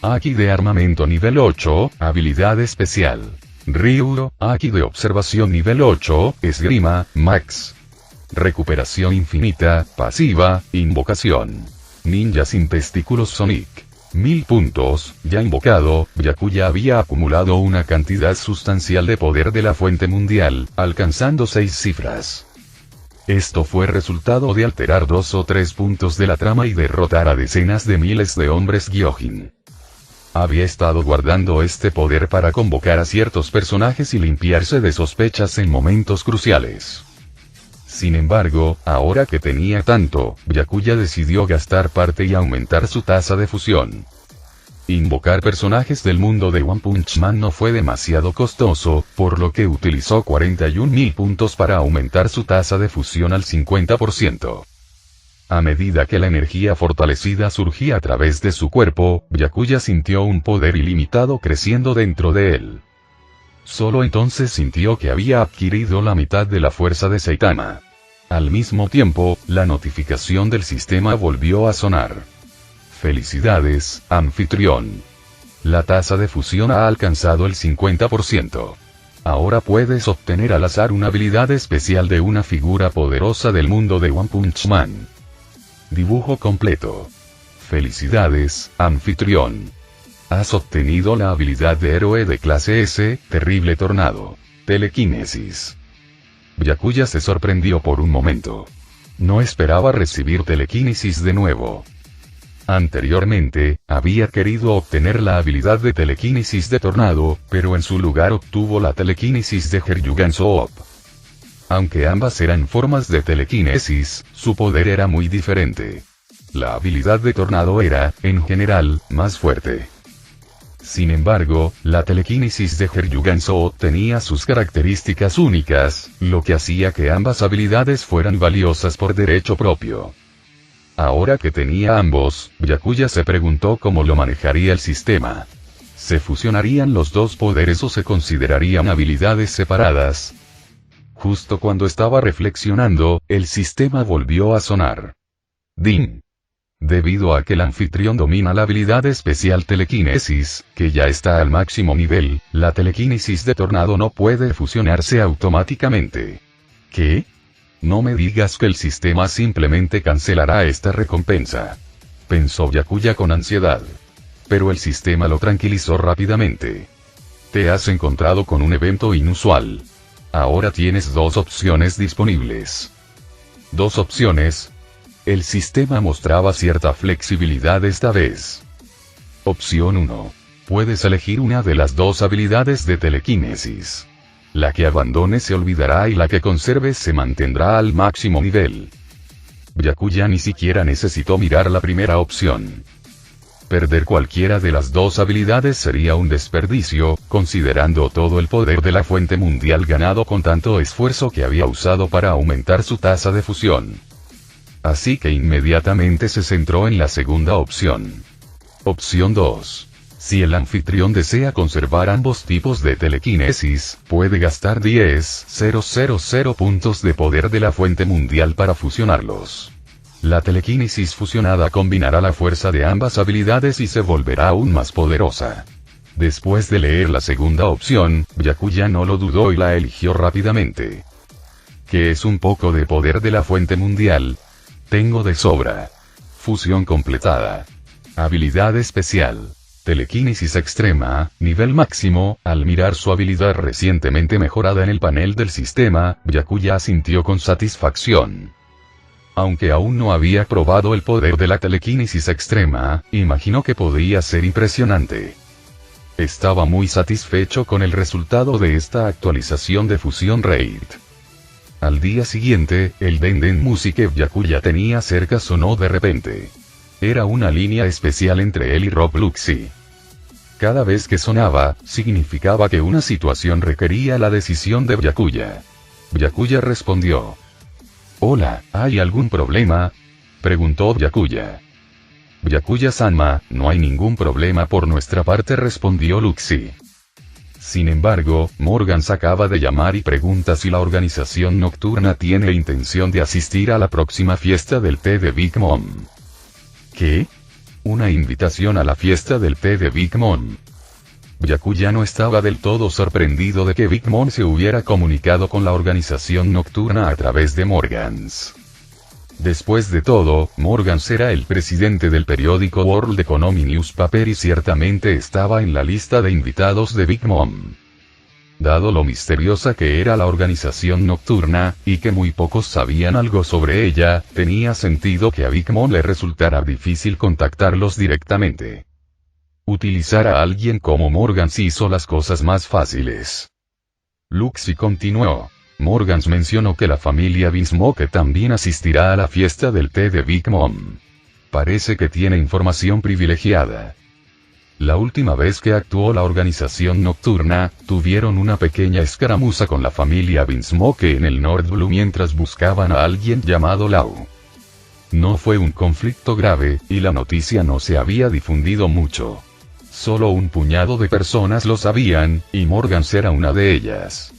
Haki de armamento nivel 8, habilidad especial. Ryu, Haki de observación nivel 8, esgrima, max. Recuperación infinita, pasiva, invocación. Ninja sin testículos Sonic. 1000 puntos, ya invocado, Byakuya había acumulado una cantidad sustancial de poder de la fuente mundial, alcanzando 6 cifras. Esto fue resultado de alterar 2 o 3 puntos de la trama y derrotar a decenas de miles de hombres Gyojin. Había estado guardando este poder para convocar a ciertos personajes y limpiarse de sospechas en momentos cruciales. Sin embargo, ahora que tenía tanto, Byakuya decidió gastar parte y aumentar su tasa de fusión. Invocar personajes del mundo de One Punch Man no fue demasiado costoso, por lo que utilizó 41.000 puntos para aumentar su tasa de fusión al 50%. A medida que la energía fortalecida surgía a través de su cuerpo, Byakuya sintió un poder ilimitado creciendo dentro de él. Solo entonces sintió que había adquirido la mitad de la fuerza de Saitama. Al mismo tiempo, la notificación del sistema volvió a sonar. Felicidades, anfitrión. La tasa de fusión ha alcanzado el 50%. Ahora puedes obtener al azar una habilidad especial de una figura poderosa del mundo de One Punch Man. Dibujo completo. Felicidades, anfitrión. Has obtenido la habilidad de héroe de clase S, Terrible Tornado. Telequinesis. Byakuya se sorprendió por un momento. No esperaba recibir telequinesis de nuevo. Anteriormente, había querido obtener la habilidad de telequinesis de Tornado, pero en su lugar obtuvo la telequinesis de Geryugan Soap. Aunque ambas eran formas de telequinesis, su poder era muy diferente. La habilidad de Tornado era, en general, más fuerte. Sin embargo, la telequinesis de Geryugan Soap tenía sus características únicas, lo que hacía que ambas habilidades fueran valiosas por derecho propio. Ahora que tenía ambos, Byakuya se preguntó cómo lo manejaría el sistema. ¿Se fusionarían los dos poderes o se considerarían habilidades separadas? Justo cuando estaba reflexionando, el sistema volvió a sonar. ¡Ding! Debido a que el anfitrión domina la habilidad especial telequinesis, que ya está al máximo nivel, la telequinesis de Tornado no puede fusionarse automáticamente. ¿Qué? No me digas que el sistema simplemente cancelará esta recompensa. Pensó Byakuya con ansiedad. Pero el sistema lo tranquilizó rápidamente. Te has encontrado con un evento inusual. Ahora tienes dos opciones disponibles. ¿Dos opciones? El sistema mostraba cierta flexibilidad esta vez. Opción 1. Puedes elegir una de las dos habilidades de telequinesis. La que abandones se olvidará y la que conserves se mantendrá al máximo nivel. Byakuya ni siquiera necesitó mirar la primera opción. Perder cualquiera de las dos habilidades sería un desperdicio, considerando todo el poder de la fuente mundial ganado con tanto esfuerzo que había usado para aumentar su tasa de fusión. Así que inmediatamente se centró en la segunda opción. Opción 2. Si el anfitrión desea conservar ambos tipos de telequinesis, puede gastar 10.000 puntos de poder de la fuente mundial para fusionarlos. La telequinesis fusionada combinará la fuerza de ambas habilidades y se volverá aún más poderosa. Después de leer la segunda opción, Byakuya no lo dudó y la eligió rápidamente. ¿Qué es un poco de poder de la fuente mundial? Tengo de sobra. Fusión completada. Habilidad especial. Telequinesis extrema, nivel máximo. Al mirar su habilidad recientemente mejorada en el panel del sistema, Byakuya asintió con satisfacción. Aunque aún no había probado el poder de la telequinesis extrema, imaginó que podía ser impresionante. Estaba muy satisfecho con el resultado de esta actualización de Fusion Raid. Al día siguiente, el Denden Music que Byakuya tenía cerca sonó de repente. Era una línea especial entre él y Rob Luxi. Cada vez que sonaba, significaba que una situación requería la decisión de Byakuya. Byakuya respondió. Hola, ¿hay algún problema? Preguntó Byakuya. Byakuya-sama, no hay ningún problema por nuestra parte, respondió Luxi. Sin embargo, Morgans acaba de llamar y pregunta si la organización nocturna tiene intención de asistir a la próxima fiesta del té de Big Mom. ¿Qué? ¿Una invitación a la fiesta del té de Big Mom? Byakuya no estaba del todo sorprendido de que Big Mom se hubiera comunicado con la organización nocturna a través de Morgans. Después de todo, Morgans era el presidente del periódico World Economy Newspaper y ciertamente estaba en la lista de invitados de Big Mom. Dado lo misteriosa que era la organización nocturna, y que muy pocos sabían algo sobre ella, tenía sentido que a Big Mom le resultara difícil contactarlos directamente. Utilizar a alguien como Morgans hizo las cosas más fáciles. Luxi continuó. Morgans mencionó que la familia Vinsmoke también asistirá a la fiesta del té de Big Mom. Parece que tiene información privilegiada. La última vez que actuó la organización nocturna, tuvieron una pequeña escaramuza con la familia Vinsmoke en el North Blue mientras buscaban a alguien llamado Lau. No fue un conflicto grave, y la noticia no se había difundido mucho. Solo un puñado de personas lo sabían, y Morgans era una de ellas.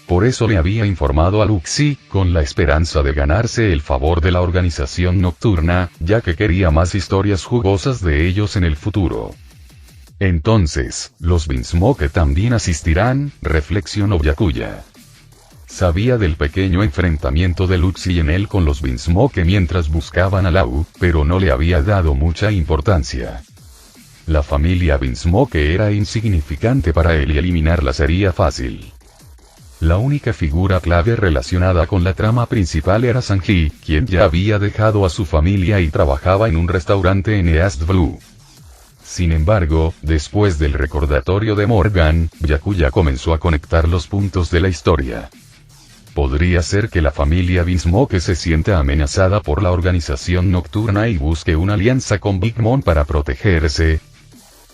Por eso le había informado a Luxi, con la esperanza de ganarse el favor de la organización nocturna, ya que quería más historias jugosas de ellos en el futuro. Entonces, los Vinsmoke también asistirán, reflexionó Byakuya. Sabía del pequeño enfrentamiento de Luxi en él con los Vinsmoke mientras buscaban a Lau, pero no le había dado mucha importancia. La familia Vinsmoke era insignificante para él y eliminarla sería fácil. La única figura clave relacionada con la trama principal era Sanji, quien ya había dejado a su familia y trabajaba en un restaurante en East Blue. Sin embargo, después del recordatorio de Morgan, Byakuya comenzó a conectar los puntos de la historia. Podría ser que la familia Vinsmoke se sienta amenazada por la organización nocturna y busque una alianza con Big Mom para protegerse.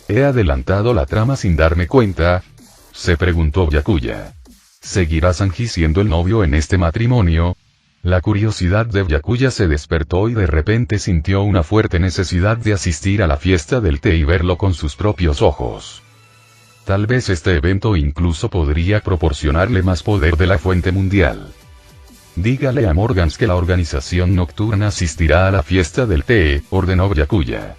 ¿He adelantado la trama sin darme cuenta?, se preguntó Byakuya. ¿Seguirá Sanji siendo el novio en este matrimonio? La curiosidad de Byakuya se despertó y de repente sintió una fuerte necesidad de asistir a la fiesta del té y verlo con sus propios ojos. Tal vez este evento incluso podría proporcionarle más poder de la fuente mundial. Dígale a Morgans que la organización nocturna asistirá a la fiesta del té, ordenó Byakuya.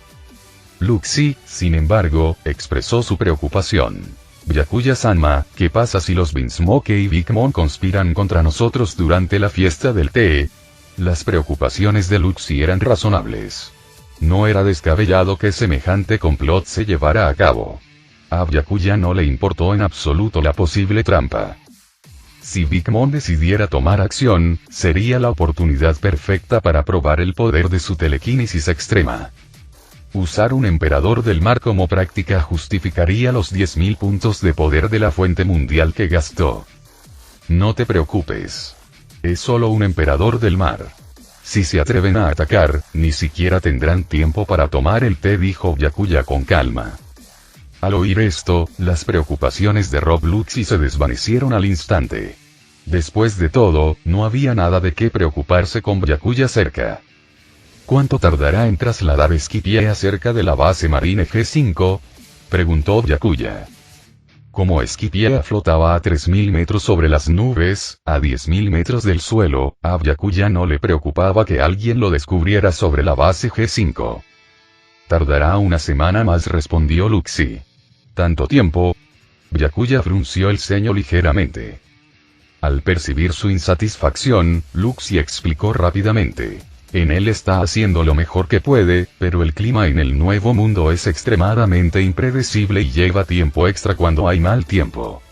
Luxi, sin embargo, expresó su preocupación. Byakuya-sama, ¿qué pasa si los Vinsmoke y Big Mom conspiran contra nosotros durante la fiesta del té? Las preocupaciones de Luxie eran razonables. No era descabellado que semejante complot se llevara a cabo. A Byakuya no le importó en absoluto la posible trampa. Si Big Mom decidiera tomar acción, sería la oportunidad perfecta para probar el poder de su telequinesis extrema. Usar un emperador del mar como práctica justificaría los 10.000 puntos de poder de la fuente mundial que gastó. No te preocupes. Es solo un emperador del mar. Si se atreven a atacar, ni siquiera tendrán tiempo para tomar el té, dijo Byakuya con calma. Al oír esto, las preocupaciones de Rob Luxie se desvanecieron al instante. Después de todo, no había nada de qué preocuparse con Byakuya cerca. ¿Cuánto tardará en trasladar Skypiea cerca de la base marine G5? Preguntó Byakuya. Como Skypiea flotaba a 3.000 metros sobre las nubes, a 10.000 metros del suelo, a Byakuya no le preocupaba que alguien lo descubriera sobre la base G5. Tardará una semana más, respondió Luxie. ¿Tanto tiempo? Byakuya frunció el ceño ligeramente. Al percibir su insatisfacción, Luxie explicó rápidamente. Él está haciendo lo mejor que puede, pero el clima en el Nuevo Mundo es extremadamente impredecible y lleva tiempo extra cuando hay mal tiempo.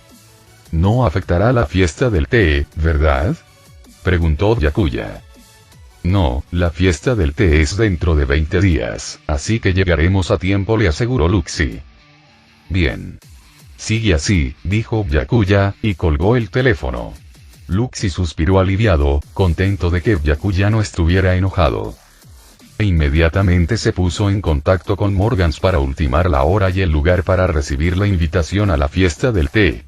No afectará la fiesta del té, ¿verdad? Preguntó Byakuya. No, la fiesta del té es dentro de 20 días, así que llegaremos a tiempo, le aseguró Luxie. Bien. Sigue así, dijo Byakuya, y colgó el teléfono. Luxie suspiró aliviado, contento de que Byakuya no estuviera enojado. E inmediatamente se puso en contacto con Morgans para ultimar la hora y el lugar para recibir la invitación a la fiesta del té.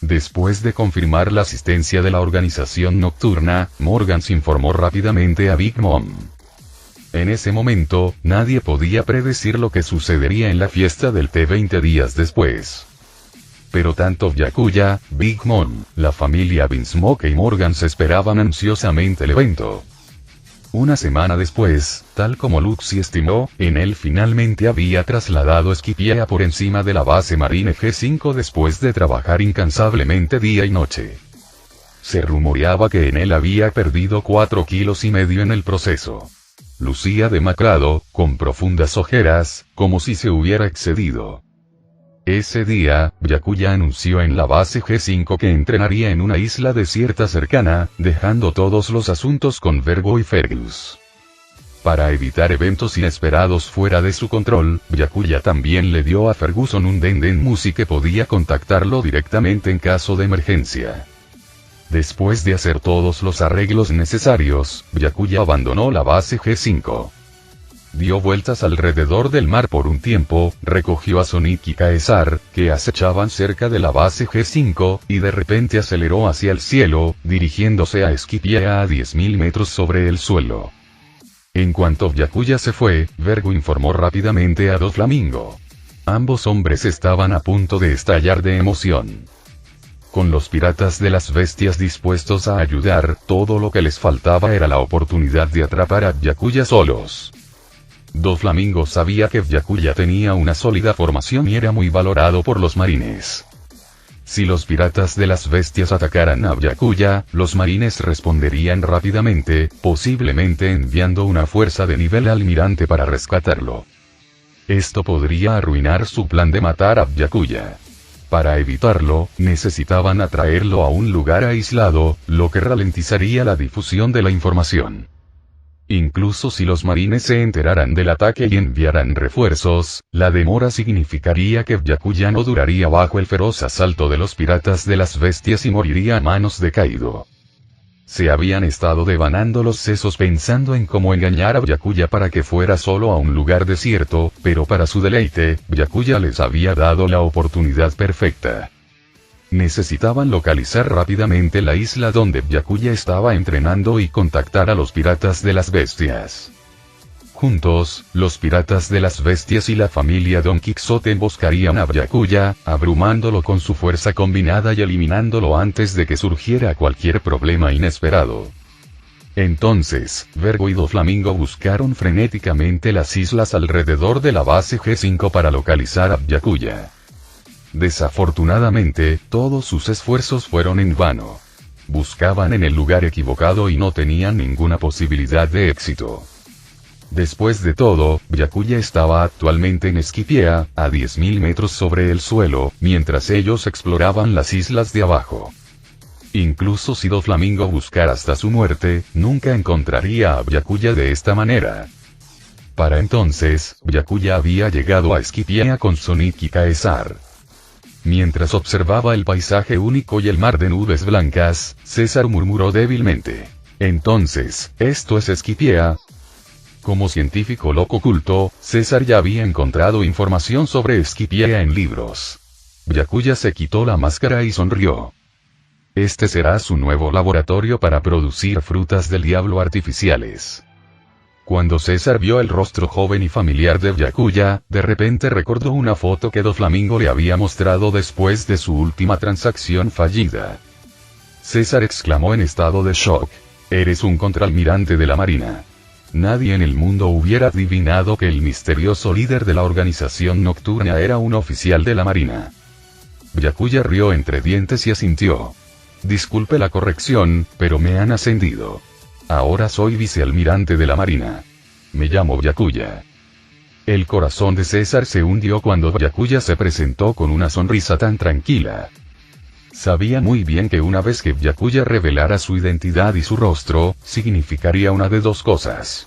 Después de confirmar la asistencia de la organización nocturna, Morgans informó rápidamente a Big Mom. En ese momento, nadie podía predecir lo que sucedería en la fiesta del té 20 días después. Pero tanto Byakuya, Big Mom, la familia Vinsmoke y Morgans esperaban ansiosamente el evento. Una semana después, tal como Luxie estimó, él finalmente había trasladado Skypiea por encima de la base marine G5 después de trabajar incansablemente día y noche. Se rumoreaba que él había perdido 4,5 kilos en el proceso. Lucía demacrado, con profundas ojeras, como si se hubiera excedido. Ese día, Byakuya anunció en la base G5 que entrenaría en una isla desierta cercana, dejando todos los asuntos con Vergo y Fergus. Para evitar eventos inesperados fuera de su control, Byakuya también le dio a Ferguson un Dendenmusi que podía contactarlo directamente en caso de emergencia. Después de hacer todos los arreglos necesarios, Byakuya abandonó la base G5. Dio vueltas alrededor del mar por un tiempo, recogió a Sonic y Caesar, que acechaban cerca de la base G5, y de repente aceleró hacia el cielo, dirigiéndose a Skypiea a 10.000 metros sobre el suelo. En cuanto Byakuya se fue, Vergo informó rápidamente a Doflamingo. Ambos hombres estaban a punto de estallar de emoción. Con los piratas de las bestias dispuestos a ayudar, todo lo que les faltaba era la oportunidad de atrapar a Byakuya solos. Doflamingo sabía que Byakuya tenía una sólida formación y era muy valorado por los marines. Si los piratas de las bestias atacaran a Byakuya, los marines responderían rápidamente, posiblemente enviando una fuerza de nivel almirante para rescatarlo. Esto podría arruinar su plan de matar a Byakuya. Para evitarlo, necesitaban atraerlo a un lugar aislado, lo que ralentizaría la difusión de la información. Incluso si los marines se enteraran del ataque y enviaran refuerzos, la demora significaría que Byakuya no duraría bajo el feroz asalto de los piratas de las bestias y moriría a manos de Kaido. Se habían estado devanando los sesos pensando en cómo engañar a Byakuya para que fuera solo a un lugar desierto, pero para su deleite, Byakuya les había dado la oportunidad perfecta. Necesitaban localizar rápidamente la isla donde Byakuya estaba entrenando y contactar a los piratas de las bestias. Juntos, los piratas de las bestias y la familia Don Quixote emboscarían a Byakuya, abrumándolo con su fuerza combinada y eliminándolo antes de que surgiera cualquier problema inesperado. Entonces, Vergo y Doflamingo buscaron frenéticamente las islas alrededor de la base G5 para localizar a Byakuya. Desafortunadamente, todos sus esfuerzos fueron en vano. Buscaban en el lugar equivocado y no tenían ninguna posibilidad de éxito. Después de todo, Byakuya estaba actualmente en Esquipiea, a 10.000 metros sobre el suelo, mientras ellos exploraban las islas de abajo. Incluso si Doflamingo buscara hasta su muerte, nunca encontraría a Byakuya de esta manera. Para entonces, Byakuya había llegado a Esquipiea con Sonic y Caesar. Mientras observaba el paisaje único y el mar de nubes blancas, César murmuró débilmente: «Entonces, ¿esto es Esquipiea?». Como científico loco culto, César ya había encontrado información sobre Esquipiea en libros. Byakuya se quitó la máscara y sonrió. Este será su nuevo laboratorio para producir frutas del diablo artificiales. Cuando César vio el rostro joven y familiar de Byakuya, de repente recordó una foto que Doflamingo le había mostrado después de su última transacción fallida. César exclamó en estado de shock: «Eres un contraalmirante de la Marina». Nadie en el mundo hubiera adivinado que el misterioso líder de la organización nocturna era un oficial de la Marina. Byakuya rió entre dientes y asintió. «Disculpe la corrección, pero me han ascendido. Ahora soy vicealmirante de la Marina. Me llamo Byakuya». El corazón de César se hundió cuando Byakuya se presentó con una sonrisa tan tranquila. Sabía muy bien que una vez que Byakuya revelara su identidad y su rostro, significaría una de dos cosas.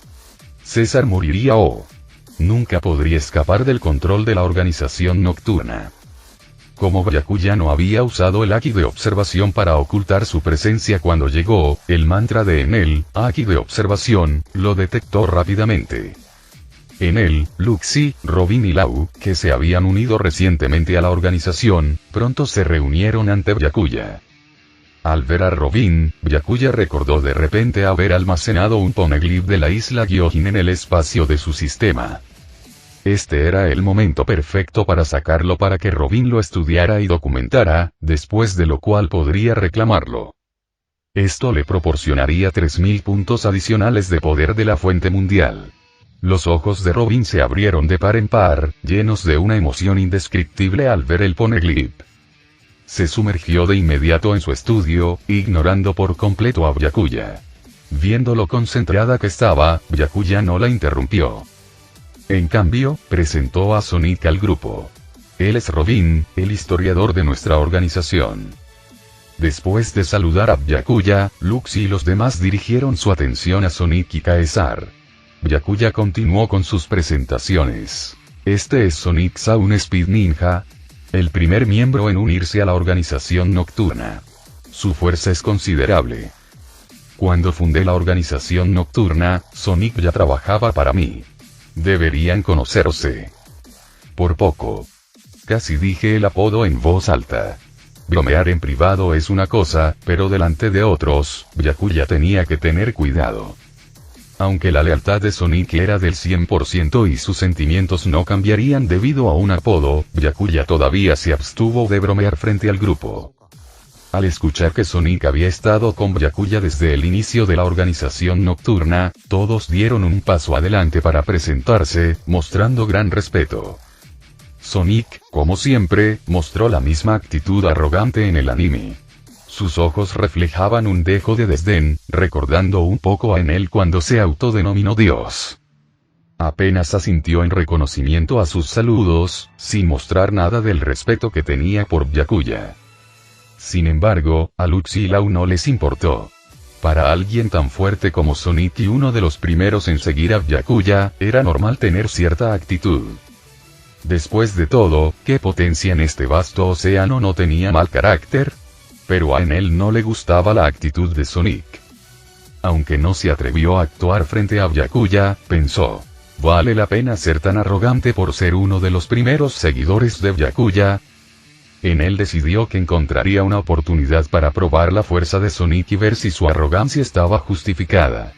César moriría o nunca podría escapar del control de la organización nocturna. Como Byakuya no había usado el Haki de observación para ocultar su presencia cuando llegó, el mantra de Enel, Haki de observación, lo detectó rápidamente. Enel, Luxi, Robin y Lau, que se habían unido recientemente a la organización, pronto se reunieron ante Byakuya. Al ver a Robin, Byakuya recordó de repente haber almacenado un poneglyph de la isla Gyojin en el espacio de su sistema. Este era el momento perfecto para sacarlo para que Robin lo estudiara y documentara, después de lo cual podría reclamarlo. Esto le proporcionaría 3.000 puntos adicionales de poder de la fuente mundial. Los ojos de Robin se abrieron de par en par, llenos de una emoción indescriptible al ver el poneglyph. Se sumergió de inmediato en su estudio, ignorando por completo a Byakuya. Viendo lo concentrada que estaba, Byakuya no la interrumpió. En cambio, presentó a Sonic al grupo. Él es Robin, el historiador de nuestra organización. Después de saludar a Byakuya, Lux y los demás dirigieron su atención a Sonic y Caesar. Byakuya continuó con sus presentaciones. Este es Sonic Sound Speed Ninja, el primer miembro en unirse a la organización nocturna. Su fuerza es considerable. Cuando fundé la organización nocturna, Sonic ya trabajaba para mí. Deberían conocerse. Por poco. Casi dije el apodo en voz alta. Bromear en privado es una cosa, pero delante de otros, Byakuya tenía que tener cuidado. Aunque la lealtad de Sonic era del 100% y sus sentimientos no cambiarían debido a un apodo, Byakuya todavía se abstuvo de bromear frente al grupo. Al escuchar que Sonic había estado con Byakuya desde el inicio de la organización nocturna, todos dieron un paso adelante para presentarse, mostrando gran respeto. Sonic, como siempre, mostró la misma actitud arrogante en el anime. Sus ojos reflejaban un dejo de desdén, recordando un poco a Enel cuando se autodenominó Dios. Apenas asintió en reconocimiento a sus saludos, sin mostrar nada del respeto que tenía por Byakuya. Sin embargo, a Lux y Lau no les importó. Para alguien tan fuerte como Sonic y uno de los primeros en seguir a Byakuya, era normal tener cierta actitud. Después de todo, ¿qué potencia en este vasto océano no tenía mal carácter? Pero a Enel no le gustaba la actitud de Sonic. Aunque no se atrevió a actuar frente a Byakuya, pensó: ¿vale la pena ser tan arrogante por ser uno de los primeros seguidores de Byakuya? Enel decidió que encontraría una oportunidad para probar la fuerza de Sonic y ver si su arrogancia estaba justificada.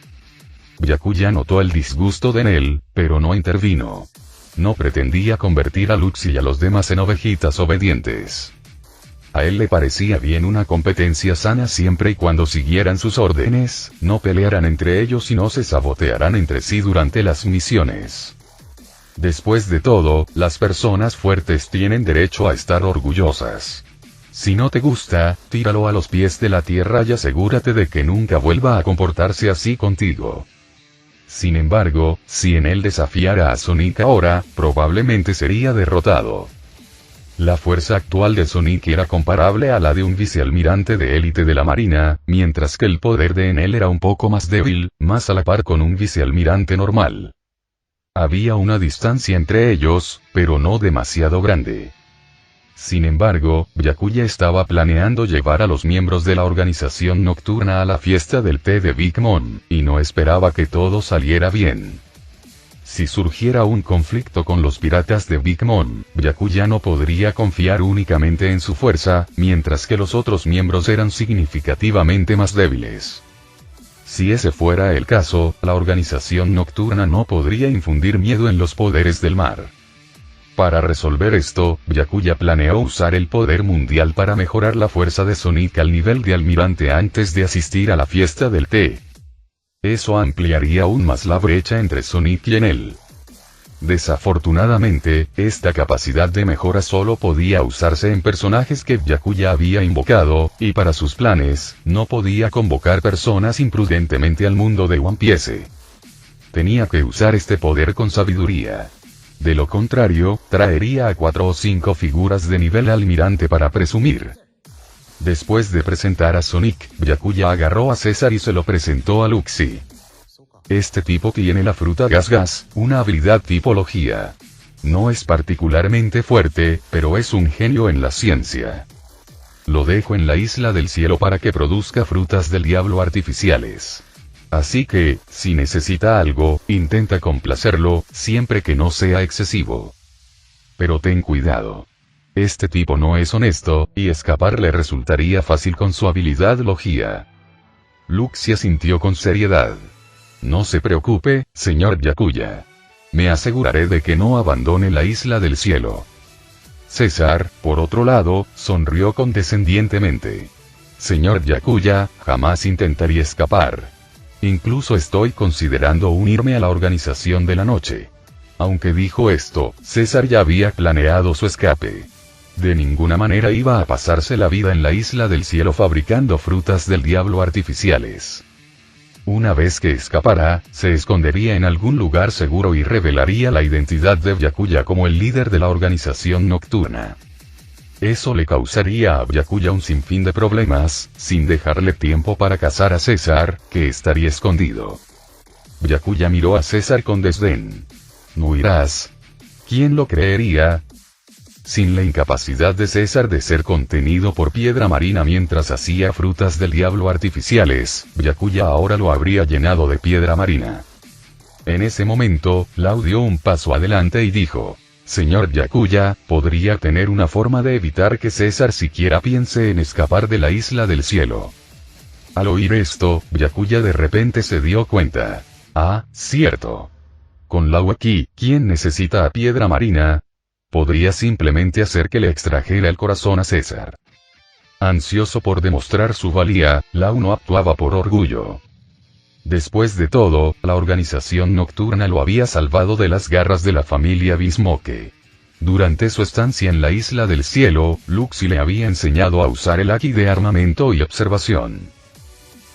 Byakuya notó el disgusto de Enel, pero no intervino. No pretendía convertir a Lux y a los demás en ovejitas obedientes. A él le parecía bien una competencia sana siempre y cuando siguieran sus órdenes, no pelearan entre ellos y no se sabotearan entre sí durante las misiones. Después de todo, las personas fuertes tienen derecho a estar orgullosas. Si no te gusta, tíralo a los pies de la tierra y asegúrate de que nunca vuelva a comportarse así contigo. Sin embargo, si en él desafiara a Sonic ahora, probablemente sería derrotado. La fuerza actual de Sonic era comparable a la de un vicealmirante de élite de la Marina, mientras que el poder de Enel era un poco más débil, más a la par con un vicealmirante normal. Había una distancia entre ellos, pero no demasiado grande. Sin embargo, Byakuya estaba planeando llevar a los miembros de la organización nocturna a la fiesta del té de Big Mom, y no esperaba que todo saliera bien. Si surgiera un conflicto con los piratas de Big Mom, Byakuya no podría confiar únicamente en su fuerza, mientras que los otros miembros eran significativamente más débiles. Si ese fuera el caso, la organización nocturna no podría infundir miedo en los poderes del mar. Para resolver esto, Byakuya planeó usar el poder mundial para mejorar la fuerza de Sonic al nivel de almirante antes de asistir a la fiesta del té. Eso ampliaría aún más la brecha entre Sonic y Enel. Desafortunadamente, esta capacidad de mejora solo podía usarse en personajes que Byakuya había invocado, y para sus planes, no podía convocar personas imprudentemente al mundo de One Piece. Tenía que usar este poder con sabiduría. De lo contrario, traería a 4 o 5 figuras de nivel almirante para presumir. Después de presentar a Sonic, Byakuya agarró a César y se lo presentó a Luxi. Este tipo tiene la fruta Gas, una habilidad tipología. No es particularmente fuerte, pero es un genio en la ciencia. Lo dejo en la isla del cielo para que produzca frutas del diablo artificiales. Así que, si necesita algo, intenta complacerlo, siempre que no sea excesivo. Pero ten cuidado. Este tipo no es honesto, y escapar le resultaría fácil con su habilidad Logia. Luxi asintió con seriedad. No se preocupe, señor Byakuya. Me aseguraré de que no abandone la isla del cielo. César, por otro lado, sonrió condescendientemente. Señor Byakuya, jamás intentaría escapar. Incluso estoy considerando unirme a la organización de la noche. Aunque dijo esto, César ya había planeado su escape. De ninguna manera iba a pasarse la vida en la isla del cielo fabricando frutas del diablo artificiales. Una vez que escapara, se escondería en algún lugar seguro y revelaría la identidad de Byakuya como el líder de la organización nocturna. Eso le causaría a Byakuya un sinfín de problemas, sin dejarle tiempo para cazar a César, que estaría escondido. Byakuya miró a César con desdén. ¿No irás? ¿Quién lo creería? Sin la incapacidad de César de ser contenido por piedra marina mientras hacía frutas del diablo artificiales, Byakuya ahora lo habría llenado de piedra marina. En ese momento, Lau dio un paso adelante y dijo: Señor Byakuya, ¿podría tener una forma de evitar que César siquiera piense en escapar de la isla del cielo? Al oír esto, Byakuya de repente se dio cuenta. Ah, cierto. Con Lau aquí, ¿quién necesita a piedra marina? Podría simplemente hacer que le extrajera el corazón a César. Ansioso por demostrar su valía, Lau no actuaba por orgullo. Después de todo, la organización nocturna lo había salvado de las garras de la familia Bismoke. Durante su estancia en la isla del cielo, Luxi le había enseñado a usar el haki de armamento y observación.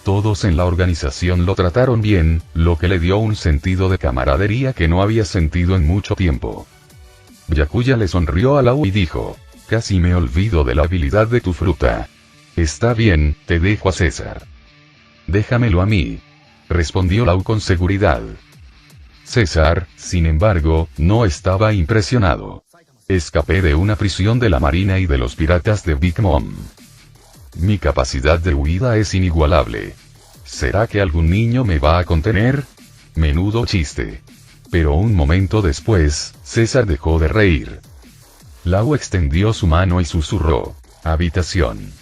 Todos en la organización lo trataron bien, lo que le dio un sentido de camaradería que no había sentido en mucho tiempo. Byakuya le sonrió a Lau y dijo: casi me olvido de la habilidad de tu fruta. Está bien, te dejo a César. Déjamelo a mí. Respondió Lau con seguridad. César, sin embargo, no estaba impresionado. Escapé de una prisión de la marina y de los piratas de Big Mom. Mi capacidad de huida es inigualable. ¿Será que algún niño me va a contener? Menudo chiste. Pero un momento después, César dejó de reír. Lau extendió su mano y susurró: habitación.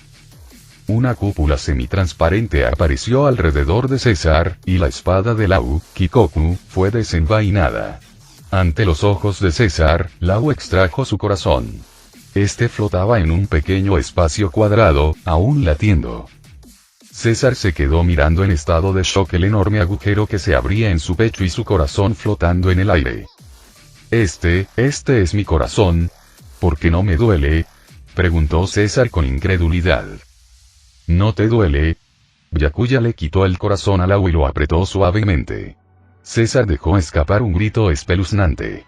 Una cúpula semitransparente apareció alrededor de César, y la espada de Lau, Kikoku, fue desenvainada. Ante los ojos de César, Lau extrajo su corazón. Este flotaba en un pequeño espacio cuadrado, aún latiendo. César se quedó mirando en estado de shock el enorme agujero que se abría en su pecho y su corazón flotando en el aire. Este es mi corazón. ¿Por qué no me duele?, preguntó César con incredulidad. ¿No te duele? Byakuya le quitó el corazón al agua y lo apretó suavemente. César dejó escapar un grito espeluznante.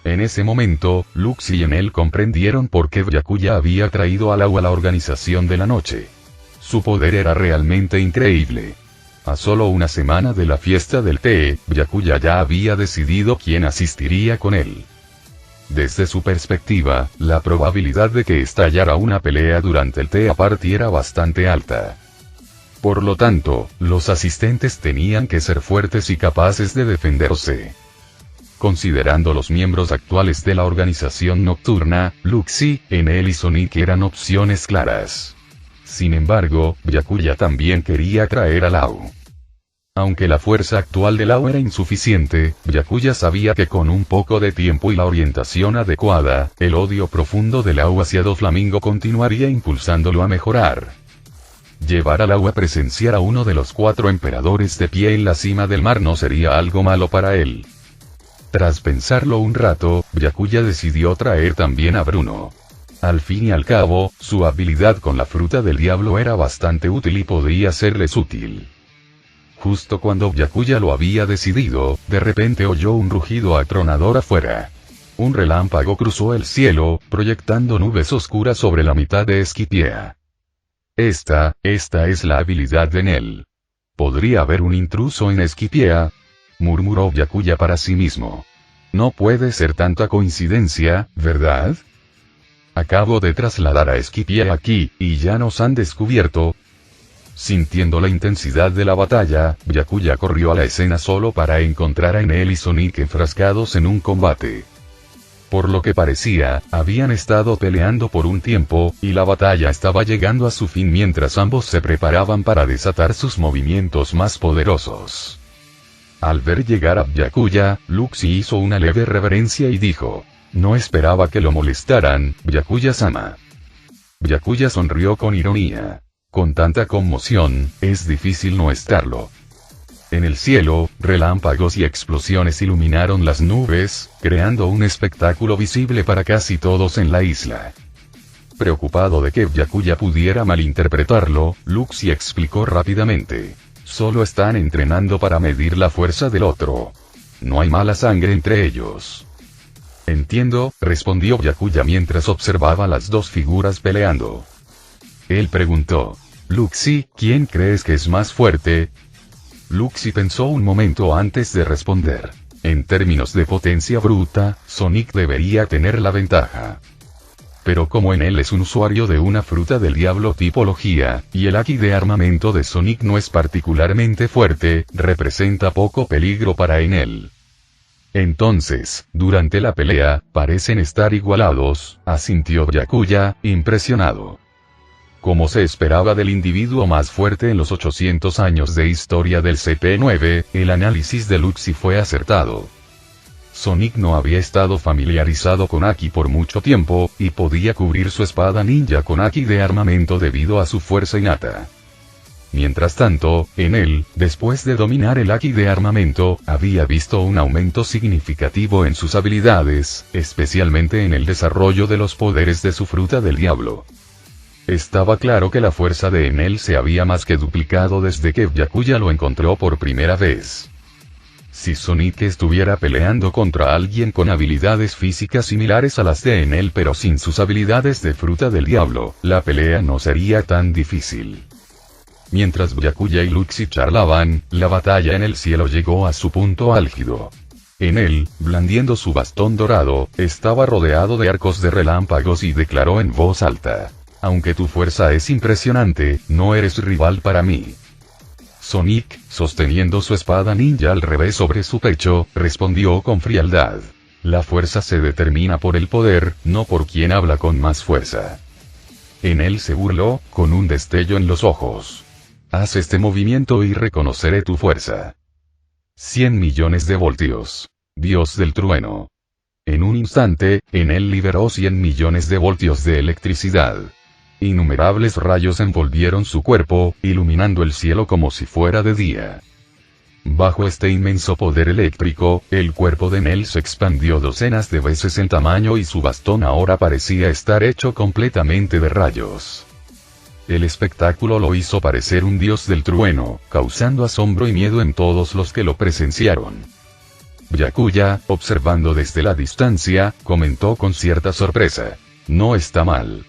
En ese momento, Lux y Enel comprendieron por qué Byakuya había traído al agua la organización de la noche. Su poder era realmente increíble. A solo una semana de la fiesta del té, Byakuya ya había decidido quién asistiría con él. Desde su perspectiva, la probabilidad de que estallara una pelea durante el té party era bastante alta. Por lo tanto, los asistentes tenían que ser fuertes y capaces de defenderse. Considerando los miembros actuales de la organización nocturna, Luxi, Enel y Sonic eran opciones claras. Sin embargo, Byakuya también quería traer a Lau. Aunque la fuerza actual de Lau era insuficiente, Byakuya sabía que con un poco de tiempo y la orientación adecuada, el odio profundo de Lau hacia Doflamingo continuaría impulsándolo a mejorar. Llevar a Lau a presenciar a uno de los 4 emperadores de pie en la cima del mar no sería algo malo para él. Tras pensarlo un rato, Byakuya decidió traer también a Bruno. Al fin y al cabo, su habilidad con la fruta del diablo era bastante útil y podría serles útil. Justo cuando Byakuya lo había decidido, de repente oyó un rugido atronador afuera. Un relámpago cruzó el cielo, proyectando nubes oscuras sobre la mitad de Esquipiea. Esta es la habilidad de Enel. ¿Podría haber un intruso en Esquipiea?, murmuró Byakuya para sí mismo. No puede ser tanta coincidencia, ¿verdad? Acabo de trasladar a Esquipiea aquí, y ya nos han descubierto. Sintiendo la intensidad de la batalla, Byakuya corrió a la escena solo para encontrar a Enel y Sonic enfrascados en un combate. Por lo que parecía, habían estado peleando por un tiempo, y la batalla estaba llegando a su fin mientras ambos se preparaban para desatar sus movimientos más poderosos. Al ver llegar a Byakuya, Luxi hizo una leve reverencia y dijo: «No esperaba que lo molestaran, Byakuya-sama». Byakuya sonrió con ironía. Con tanta conmoción, es difícil no estarlo. En el cielo, relámpagos y explosiones iluminaron las nubes, creando un espectáculo visible para casi todos en la isla. Preocupado de que Byakuya pudiera malinterpretarlo, Luxi explicó rápidamente: «Solo están entrenando para medir la fuerza del otro. No hay mala sangre entre ellos». «Entiendo», respondió Byakuya mientras observaba las dos figuras peleando. Él preguntó: «Luxi, ¿quién crees que es más fuerte?» Luxi pensó un momento antes de responder. En términos de potencia bruta, Sonic debería tener la ventaja. Pero como Enel es un usuario de una fruta del diablo tipología, y el haki de armamento de Sonic no es particularmente fuerte, representa poco peligro para Enel. Entonces, durante la pelea, parecen estar igualados, asintió Byakuya, impresionado. Como se esperaba del individuo más fuerte en los 800 años de historia del CP9, el análisis de Luxi fue acertado. Sonic no había estado familiarizado con haki por mucho tiempo, y podía cubrir su espada ninja con haki de armamento debido a su fuerza innata. Mientras tanto, Enel, después de dominar el haki de armamento, había visto un aumento significativo en sus habilidades, especialmente en el desarrollo de los poderes de su fruta del diablo. Estaba claro que la fuerza de Enel se había más que duplicado desde que Byakuya lo encontró por primera vez. Si Sonic estuviera peleando contra alguien con habilidades físicas similares a las de Enel pero sin sus habilidades de fruta del diablo, la pelea no sería tan difícil. Mientras Byakuya y Luxi charlaban, la batalla en el cielo llegó a su punto álgido. Enel, blandiendo su bastón dorado, estaba rodeado de arcos de relámpagos y declaró en voz alta: «Aunque tu fuerza es impresionante, no eres rival para mí». Sonic, sosteniendo su espada ninja al revés sobre su pecho, respondió con frialdad: «La fuerza se determina por el poder, no por quien habla con más fuerza». Enel se burló, con un destello en los ojos: «Haz este movimiento y reconoceré tu fuerza». 100 millones de voltios. Dios del trueno. En un instante, Enel liberó 100 millones de voltios de electricidad. Innumerables rayos envolvieron su cuerpo, iluminando el cielo como si fuera de día. Bajo este inmenso poder eléctrico, el cuerpo de Enel se expandió docenas de veces en tamaño y su bastón ahora parecía estar hecho completamente de rayos. El espectáculo lo hizo parecer un dios del trueno, causando asombro y miedo en todos los que lo presenciaron. Byakuya, observando desde la distancia, comentó con cierta sorpresa: no está mal.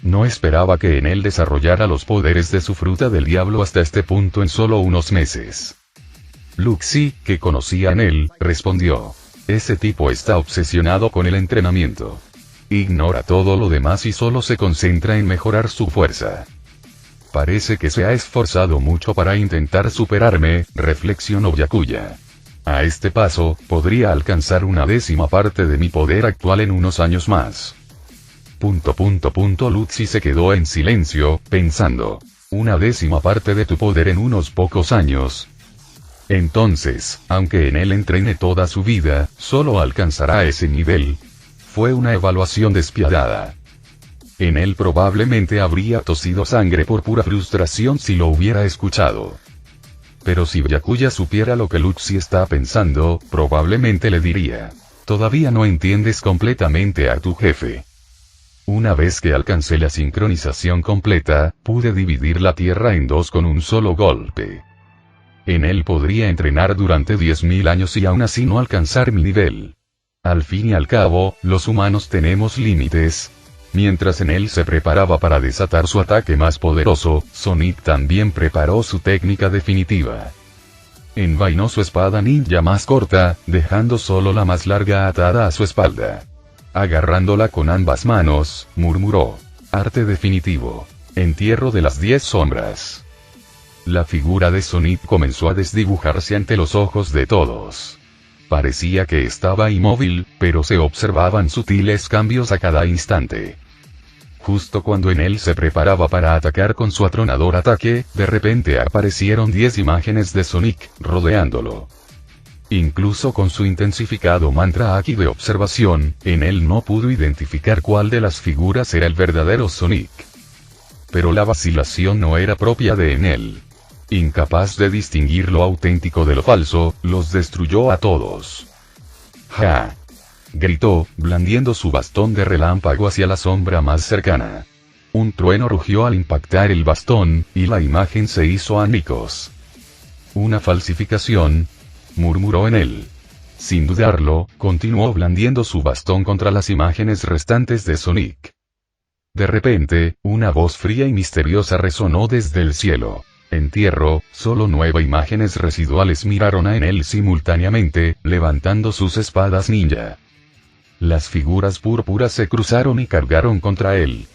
No esperaba que Enel desarrollara los poderes de su fruta del diablo hasta este punto en solo unos meses. Luxi, que conocía a Enel, respondió: ese tipo está obsesionado con el entrenamiento. Ignora todo lo demás y solo se concentra en mejorar su fuerza. Parece que se ha esforzado mucho para intentar superarme, reflexionó Byakuya. A este paso, podría alcanzar una 10ª parte de mi poder actual en unos años más. Luxi se quedó en silencio, pensando: una 10ª parte de tu poder en unos pocos años. Entonces, aunque Enel entrene toda su vida, solo alcanzará ese nivel. Fue una evaluación despiadada. Enel probablemente habría tosido sangre por pura frustración si lo hubiera escuchado. Pero si Byakuya supiera lo que Luxi está pensando, probablemente le diría: todavía no entiendes completamente a tu jefe. Una vez que alcancé la sincronización completa, pude dividir la Tierra en dos con un solo golpe. Enel podría entrenar durante 10.000 años y aún así no alcanzar mi nivel. Al fin y al cabo, los humanos tenemos límites. Mientras Enel se preparaba para desatar su ataque más poderoso, Sonic también preparó su técnica definitiva. Envainó su espada ninja más corta, dejando solo la más larga atada a su espalda. Agarrándola con ambas manos, murmuró: arte definitivo. Entierro de las 10 sombras. La figura de Sonic comenzó a desdibujarse ante los ojos de todos. Parecía que estaba inmóvil, pero se observaban sutiles cambios a cada instante. Justo cuando Enel se preparaba para atacar con su atronador ataque, de repente aparecieron 10 imágenes de Sonic, rodeándolo. Incluso con su intensificado mantra Aki de observación, Enel no pudo identificar cuál de las figuras era el verdadero Sonic. Pero la vacilación no era propia de Enel. Incapaz de distinguir lo auténtico de lo falso, los destruyó a todos. ¡Ja! Gritó, blandiendo su bastón de relámpago hacia la sombra más cercana. Un trueno rugió al impactar el bastón, y la imagen se hizo añicos. ¿Una falsificación?, murmuró Enel. Sin dudarlo, continuó blandiendo su bastón contra las imágenes restantes de Sonic. De repente, una voz fría y misteriosa resonó desde el cielo. Entierro, solo 9 imágenes residuales miraron a Enel simultáneamente, levantando sus espadas ninja. Las figuras púrpuras se cruzaron y cargaron contra él.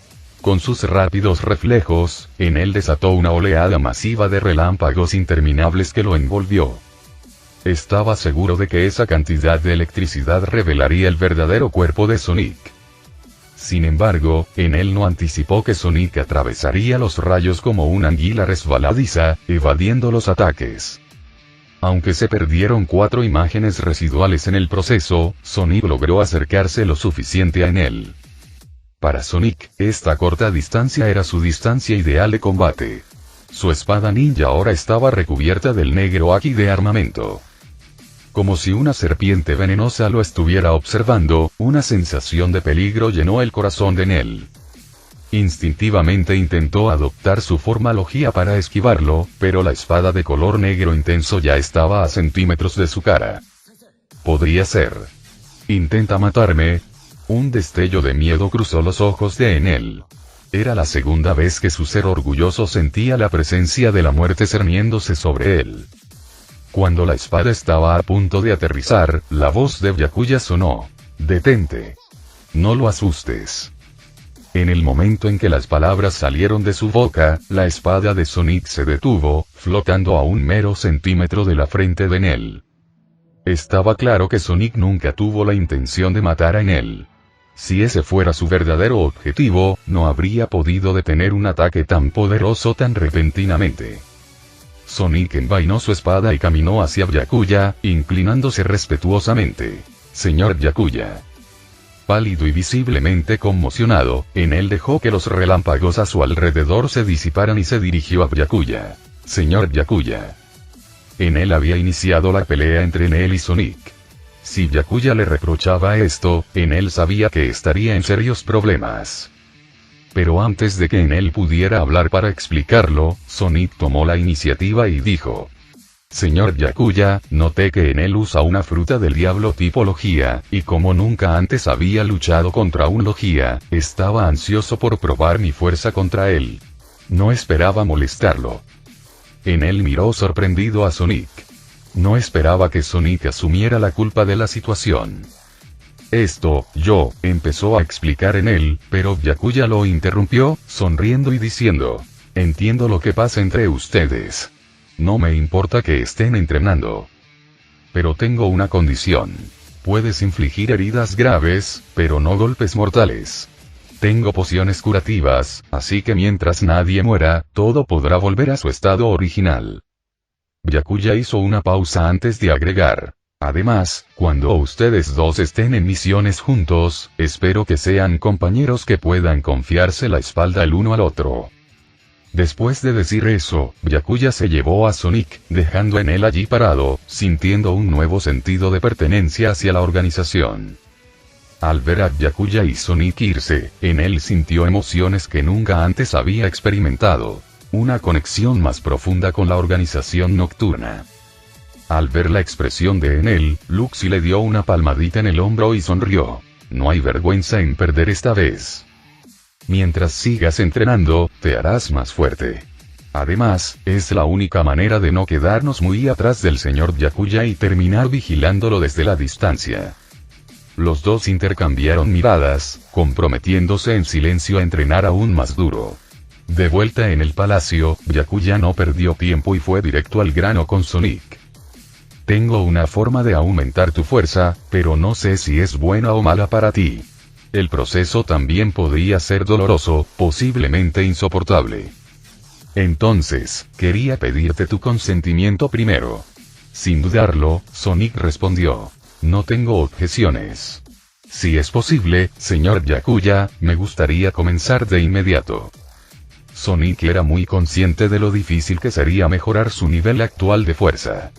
Con sus rápidos reflejos, Enel desató una oleada masiva de relámpagos interminables que lo envolvió. Estaba seguro de que esa cantidad de electricidad revelaría el verdadero cuerpo de Sonic. Sin embargo, Enel no anticipó que Sonic atravesaría los rayos como una anguila resbaladiza, evadiendo los ataques. Aunque se perdieron 4 imágenes residuales en el proceso, Sonic logró acercarse lo suficiente a Enel. Para Sonic, esta corta distancia era su distancia ideal de combate. Su espada ninja ahora estaba recubierta del negro Aki de armamento. Como si una serpiente venenosa lo estuviera observando, una sensación de peligro llenó el corazón de Enel. Instintivamente intentó adoptar su forma logia para esquivarlo, pero la espada de color negro intenso ya estaba a centímetros de su cara. Podría ser. ¿Intenta matarme? Un destello de miedo cruzó los ojos de Enel. Era la segunda vez que su ser orgulloso sentía la presencia de la muerte cerniéndose sobre él. Cuando la espada estaba a punto de aterrizar, la voz de Byakuya sonó: «Detente. No lo asustes». En el momento en que las palabras salieron de su boca, la espada de Sonic se detuvo, flotando a un mero centímetro de la frente de Enel. Estaba claro que Sonic nunca tuvo la intención de matar a Enel. Si ese fuera su verdadero objetivo, no habría podido detener un ataque tan poderoso tan repentinamente. Sonic envainó su espada y caminó hacia Byakuya, inclinándose respetuosamente. «Señor Byakuya». Pálido y visiblemente conmocionado, Enel dejó que los relámpagos a su alrededor se disiparan y se dirigió a Byakuya. «Señor Byakuya». Enel había iniciado la pelea entre Enel y Sonic. Si Byakuya le reprochaba esto, Enel sabía que estaría en serios problemas. Pero antes de que Enel pudiera hablar para explicarlo, Sonic tomó la iniciativa y dijo: Señor Byakuya, noté que Enel usa una fruta del diablo tipo Logia, y como nunca antes había luchado contra un Logia, estaba ansioso por probar mi fuerza contra él. No esperaba molestarlo. Enel miró sorprendido a Sonic. No esperaba que Sonic asumiera la culpa de la situación. Empezó a explicar Enel, pero Byakuya lo interrumpió, sonriendo y diciendo: entiendo lo que pasa entre ustedes. No me importa que estén entrenando. Pero tengo una condición. Puedes infligir heridas graves, pero no golpes mortales. Tengo pociones curativas, así que mientras nadie muera, todo podrá volver a su estado original. Byakuya hizo una pausa antes de agregar: además, cuando ustedes dos estén en misiones juntos, espero que sean compañeros que puedan confiarse la espalda el uno al otro. Después de decir eso, Byakuya se llevó a Sonic, dejando en él allí parado, sintiendo un nuevo sentido de pertenencia hacia la organización. Al ver a Byakuya y Sonic irse, Enel sintió emociones que nunca antes había experimentado. Una conexión más profunda con la organización nocturna. Al ver la expresión de Enel, Luxi le dio una palmadita en el hombro y sonrió. No hay vergüenza en perder esta vez. Mientras sigas entrenando, te harás más fuerte. Además, es la única manera de no quedarnos muy atrás del señor Byakuya y terminar vigilándolo desde la distancia. Los dos intercambiaron miradas, comprometiéndose en silencio a entrenar aún más duro. De vuelta en el palacio, Byakuya no perdió tiempo y fue directo al grano con Sonic. Tengo una forma de aumentar tu fuerza, pero no sé si es buena o mala para ti. El proceso también podría ser doloroso, posiblemente insoportable. Entonces, quería pedirte tu consentimiento primero. Sin dudarlo, Sonic respondió: no tengo objeciones. Si es posible, señor Byakuya, me gustaría comenzar de inmediato. Sonic era muy consciente de lo difícil que sería mejorar su nivel actual de fuerza.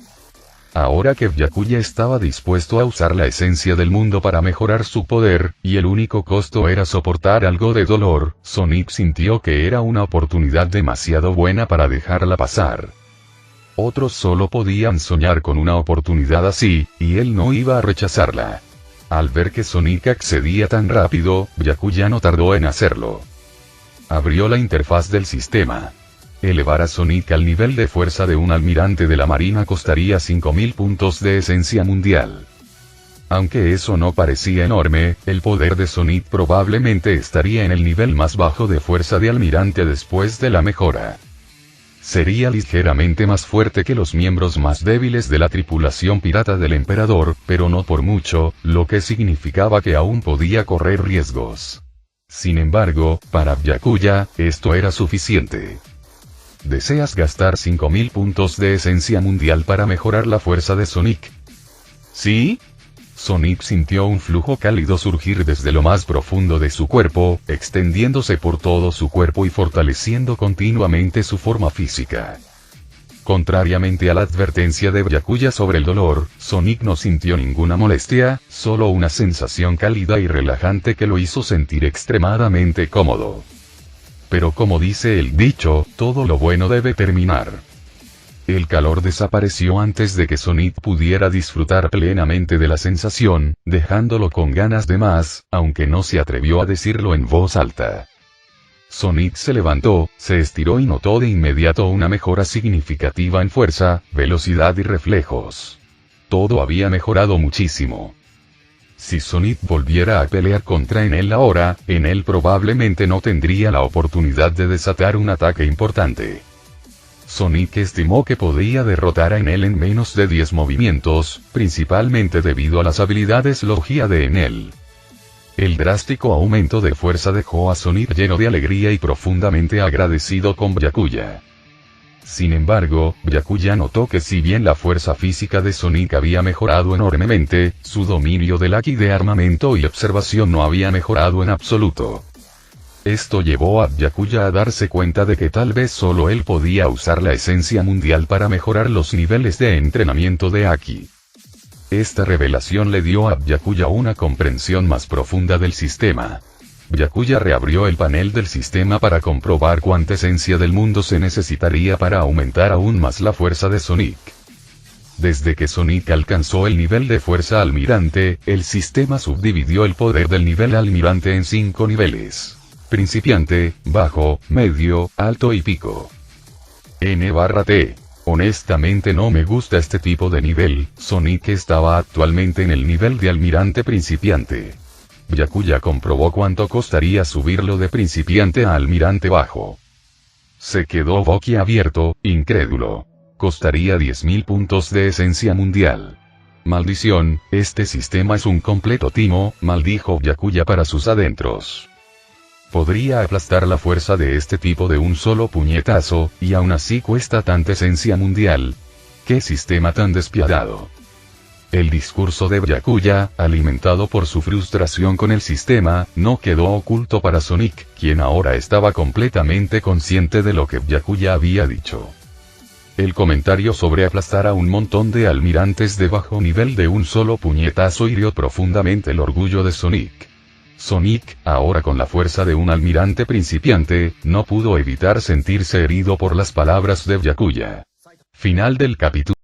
Ahora que Byakuya estaba dispuesto a usar la esencia del mundo para mejorar su poder, y el único costo era soportar algo de dolor, Sonic sintió que era una oportunidad demasiado buena para dejarla pasar. Otros solo podían soñar con una oportunidad así, y él no iba a rechazarla. Al ver que Sonic accedía tan rápido, Byakuya no tardó en hacerlo. Abrió la interfaz del sistema. Elevar a Sonic al nivel de fuerza de un almirante de la marina costaría 5000 puntos de esencia mundial. Aunque eso no parecía enorme, el poder de Sonic probablemente estaría en el nivel más bajo de fuerza de almirante después de la mejora. Sería ligeramente más fuerte que los miembros más débiles de la tripulación pirata del emperador, pero no por mucho, lo que significaba que aún podía correr riesgos. Sin embargo, para Byakuya, esto era suficiente. ¿Deseas gastar 5000 puntos de esencia mundial para mejorar la fuerza de Sonic? ¿Sí? Sonic sintió un flujo cálido surgir desde lo más profundo de su cuerpo, extendiéndose por todo su cuerpo y fortaleciendo continuamente su forma física. Contrariamente a la advertencia de Byakuya sobre el dolor, Sonic no sintió ninguna molestia, solo una sensación cálida y relajante que lo hizo sentir extremadamente cómodo. Pero como dice el dicho, todo lo bueno debe terminar. El calor desapareció antes de que Sonic pudiera disfrutar plenamente de la sensación, dejándolo con ganas de más, aunque no se atrevió a decirlo en voz alta. Sonic se levantó, se estiró y notó de inmediato una mejora significativa en fuerza, velocidad y reflejos. Todo había mejorado muchísimo. Si Sonic volviera a pelear contra Enel ahora, Enel probablemente no tendría la oportunidad de desatar un ataque importante. Sonic estimó que podía derrotar a Enel en menos de 10 movimientos, principalmente debido a las habilidades Logia de Enel. El drástico aumento de fuerza dejó a Sonic lleno de alegría y profundamente agradecido con Byakuya. Sin embargo, Byakuya notó que si bien la fuerza física de Sonic había mejorado enormemente, su dominio del haki de armamento y observación no había mejorado en absoluto. Esto llevó a Byakuya a darse cuenta de que tal vez solo él podía usar la esencia mundial para mejorar los niveles de entrenamiento de Aki. Esta revelación le dio a Byakuya una comprensión más profunda del sistema. Byakuya reabrió el panel del sistema para comprobar cuánta esencia del mundo se necesitaría para aumentar aún más la fuerza de Sonic. Desde que Sonic alcanzó el nivel de fuerza almirante, el sistema subdividió el poder del nivel almirante en 5 niveles. Principiante, bajo, medio, alto y pico. N/T. Honestamente no me gusta este tipo de nivel. Sonic estaba actualmente en el nivel de almirante principiante. Byakuya comprobó cuánto costaría subirlo de principiante a almirante bajo. Se quedó boquiabierto, incrédulo. Costaría 10.000 puntos de esencia mundial. Maldición, este sistema es un completo timo, maldijo Byakuya para sus adentros. Podría aplastar la fuerza de este tipo de un solo puñetazo, y aún así cuesta tanta esencia mundial. ¡Qué sistema tan despiadado! El discurso de Byakuya, alimentado por su frustración con el sistema, no quedó oculto para Sonic, quien ahora estaba completamente consciente de lo que Byakuya había dicho. El comentario sobre aplastar a un montón de almirantes de bajo nivel de un solo puñetazo hirió profundamente el orgullo de Sonic. Sonic, ahora con la fuerza de un almirante principiante, no pudo evitar sentirse herido por las palabras de Byakuya. Final del capítulo.